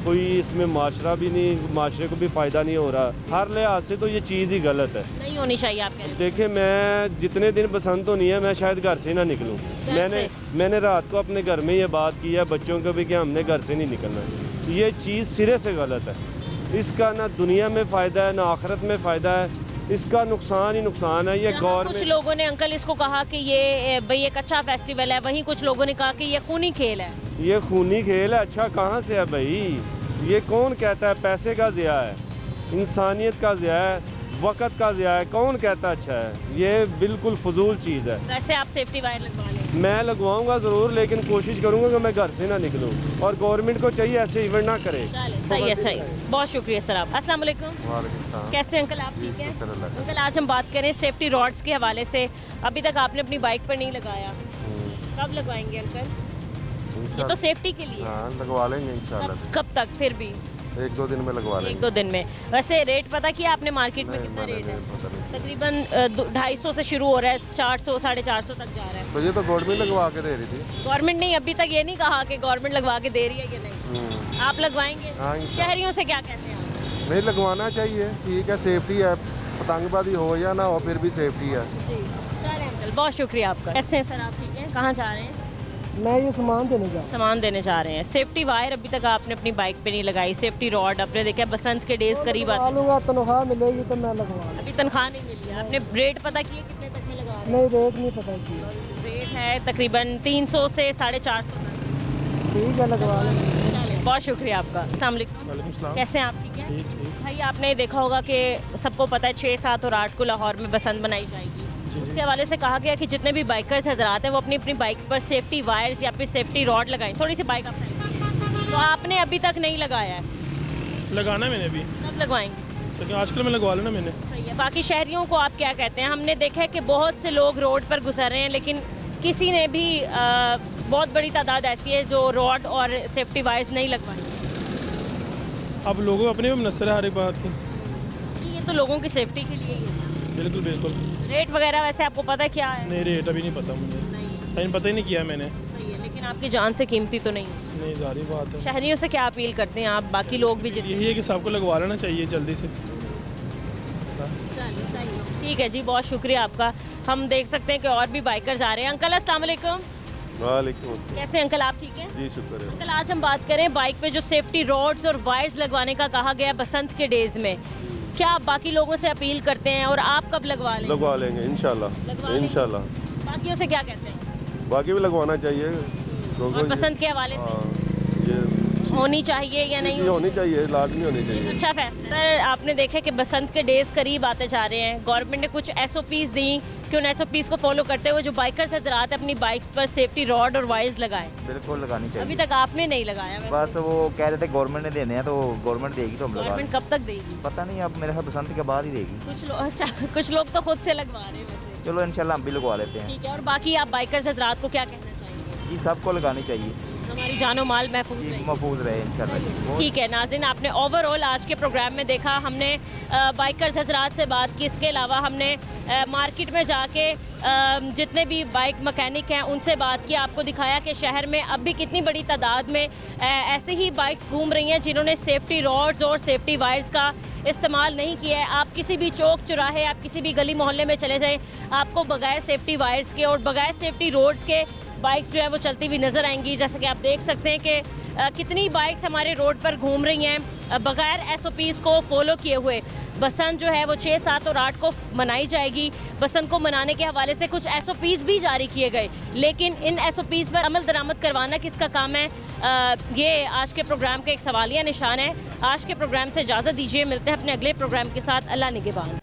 Speaker 3: कोई इसमें माशरा भी नहीं, माशरे को भी फ़ायदा नहीं हो रहा। हर लिहाज से तो ये चीज़ ही गलत है,
Speaker 1: नहीं होनी चाहिए। आप कह रहे हैं?
Speaker 3: देखिए, मैं जितने दिन बसंत होनी है मैं शायद घर से ना निकलूं। मैंने रात को अपने घर में ये बात की है बच्चों को भी कि हमने घर से नहीं निकलना। ये चीज़ सिरे से गलत है, इसका ना दुनिया में फ़ायदा है ना आखिरत में फ़ायदा है, इसका नुकसान ही नुकसान है। ये गवर्नमेंट, कुछ
Speaker 1: लोगों ने अंकल इसको कहा कि ये भाई एक अच्छा फेस्टिवल है, वहीं कुछ लोगों ने कहा कि ये खूनी खेल है।
Speaker 3: ये खूनी खेल है, अच्छा कहाँ से है भाई? ये कौन कहता है? पैसे का ज़िया है, इंसानियत का ज़िया है, वक़्त का ज़िया है, कौन कहता अच्छा है? ये बिल्कुल फजूल चीज़ है।
Speaker 1: वैसे आप सेफ्टी वायर लगवा लें?
Speaker 3: मैं लगवाऊंगा ज़रूर, लेकिन कोशिश करूंगा कि मैं घर से ना निकलूं, और गवर्नमेंट को चाहिए ऐसे इवेंट ना करे।
Speaker 1: सही है, सही, बहुत शुक्रिया सर आप। अस्सलाम वालेकुम। कैसे अंकल आप? ठीक है अंकल, आज हम बात करें सेफ्टी रॉड्स के हवाले से। अभी तक आपने अपनी बाइक पर नहीं लगाया, कब लगवाएंगे अंकल? ये तो सेफ्टी के लिए।
Speaker 6: हाँ लगवा लेंगे इंशाल्लाह।
Speaker 1: कब तक फिर भी?
Speaker 6: 1-2 दिन में लगवा लेंगे।
Speaker 1: 1-2 दिन में। वैसे रेट पता किया आपने मार्केट में कितना रेट है? तकरीबन 250 से शुरू हो रहा है, 400 450 तक जा रहा है।
Speaker 6: तो ये तो गवर्नमेंट लगवा के दे रही थी।
Speaker 1: गवर्नमेंट नहीं, अभी तक ये नहीं कहा कि गवर्नमेंट लगवा के दे रही है कि नहीं। आप लगवाएंगे? शहरियों से क्या कहते हैं?
Speaker 6: नहीं लगवाना चाहिए, ठीक है, सेफ्टी है, पतंगबाजी हो या ना हो फिर भी सेफ्टी है।
Speaker 1: चलें अंकल, बहुत शुक्रिया आपका। कैसे हैं सर आप, ठीक हैं? कहाँ जा रहे हैं?
Speaker 22: मैं ये सामान देने जा
Speaker 1: सामान देने जा रहे हैं। सेफ्टी वायर अभी तक आपने अपनी बाइक पे नहीं लगाई, सेफ्टी रॉड आपने देखा बसंत के डेज करीब आते
Speaker 22: लूँगा, तनख्वाह मिलेगी तो मैं लगवा।
Speaker 1: अभी तनख्वाह नहीं मिली है। आपने रेट पता किए कितने तक में लगा रहे हैं?
Speaker 22: नहीं रेट नहीं पता किया।
Speaker 1: रेट है तकरीबन 300 से 450 तक।
Speaker 22: ठीक है लगवा लेंगे।
Speaker 1: चलिए, बहुत शुक्रिया आपका। अस्सलाम वालेकुम। कैसे हैं आप, ठीक है? भाई आपने देखा होगा कि सबको पता है 6, 7 और 8 को लाहौर में बसंत बनाई जाएगी। उसके हवाले से कहा गया कि जितने भी बाइकर्स हजरात हैं वो अपनी अपनी बाइक पर सेफ्टी वायर्स या फिर सेफ्टी रॉड लगाएं। थोड़ी सी बाइक आप तो आपने अभी तक नहीं लगाया है?
Speaker 9: लगाना है मैंने भी।
Speaker 1: कब लगवाएंगे?
Speaker 9: तो आजकल में लगवा लेना मैंने।
Speaker 1: सही है। बाकी शहरियों को आप क्या कहते हैं? हमने देखा है कि बहुत से लोग रोड पर गुजर रहे हैं, लेकिन किसी ने भी बहुत बड़ी तादाद ऐसी है जो रॉड और सेफ्टी वायर्स नहीं लगवाई।
Speaker 9: अब लोगों अपने में मुनसर है हर एक बात की।
Speaker 1: ये तो लोगों की सेफ्टी के लिए ही है।
Speaker 9: बिल्कुल बिल्कुल।
Speaker 1: रेट वगैरह वैसे आपको पता है क्या है?
Speaker 9: नहीं रेट अभी नहीं पता मुझे। नहीं पता ही नहीं किया मैंने।
Speaker 1: सही है, लेकिन आपकी जान से कीमती तो नहीं?
Speaker 9: नहीं जारी बात है।
Speaker 1: शहरियों से क्या अपील करते हैं आप? बाकी लोग भी
Speaker 9: यही है कि सबको लगवा लेना चाहिए जल्दी से।
Speaker 1: ठीक है जी, बहुत शुक्रिया आपका। हम देख सकते हैं कि और भी बाइकर्स आ रहे हैं। अंकल अस्सलाम वालेकुम।
Speaker 6: वालेकुम अस्सलाम।
Speaker 1: कैसे अंकल आप, ठीक हैं?
Speaker 6: जी शुक्र है।
Speaker 1: अंकल आज हम बात करें बाइक पे जो सेफ्टी रॉड्स और वायर्स लगवाने का कहा गया बसंत के डेज में, क्या आप बाकी लोगों से अपील करते हैं और आप कब लगवा लेंगे?
Speaker 6: लगवा लेंगे इंशाल्लाह। इंशाल्लाह।
Speaker 1: बाकियों से क्या कहते हैं?
Speaker 6: बाकी भी लगवाना चाहिए।
Speaker 1: और बसंत के हवाले से होनी चाहिए या नहीं?
Speaker 6: होनी चाहिए, लाजमी होनी चाहिए।
Speaker 1: अच्छा फैसला। सर आपने देखा कि बसंत के डेज करीब आते जा रहे हैं, गवर्नमेंट ने कुछ SOPs दी कि उन SOPs को फॉलो करते हुए जो बाइकर्स हजरात अपनी बाइक्स पर सेफ्टी रॉड और वायर्स लगाएं।
Speaker 8: बिल्कुल लगानी चाहिए।
Speaker 1: अभी तक आपने नहीं लगाया?
Speaker 8: बस वो कह रहे थे गवर्नमेंट ने देने हैं तो गवर्नमेंट देगी तो हम लगा।
Speaker 1: गवर्नमेंट कब तक देगी?
Speaker 8: पता नहीं, अब मेरे ख्याल बसंत के बाद ही देगी।
Speaker 1: कुछ लोग तो खुद से लगवा रहे हैं।
Speaker 8: चलो इंशाल्लाह हम भी लगवा लेते हैं।
Speaker 1: ठीक है। और बाकी आप बाइकर्स हजरात को क्या कहना चाहेंगे?
Speaker 8: जी सबको लगानी चाहिए,
Speaker 1: हमारी जानो माल महफूज
Speaker 8: रहे इंशाल्लाह।
Speaker 1: ठीक है नाज़रीन, आपने ओवरऑल आज के प्रोग्राम में देखा, हमने बाइकर्स हजरात से बात की, इसके अलावा हमने मार्केट में जाके जितने भी बाइक मैकेनिक हैं उनसे बात की, आपको दिखाया कि शहर में अब भी कितनी बड़ी तादाद में ऐसे ही बाइक्स घूम रही हैं जिन्होंने सेफ्टी रॉड्स और सेफ्टी वायर्स का इस्तेमाल नहीं किया है। आप किसी भी चौक चौराहे, आप किसी भी गली मोहल्ले में चले जाएं, आपको बगैर सेफ्टी वायर्स के और बगैर सेफ्टी रोड्स के बाइक्स जो है वो चलती हुई नज़र आएंगी। जैसे कि आप देख सकते हैं कि कितनी बाइक्स हमारे रोड पर घूम रही हैं बगैर SOPs को फॉलो किए हुए। बसंत जो है वो 6, 7 और 8 को मनाई जाएगी। बसंत को मनाने के हवाले से कुछ SOPs भी जारी किए गए, लेकिन इन SOPs पर अमल दरामद करवाना किसका काम है? ये आज के प्रोग्राम का एक सवालिया निशान है। आज के प्रोग्राम से इजाज़त दीजिए, मिलते हैं अपने अगले प्रोग्राम के साथ। अल्लाह निगहबान।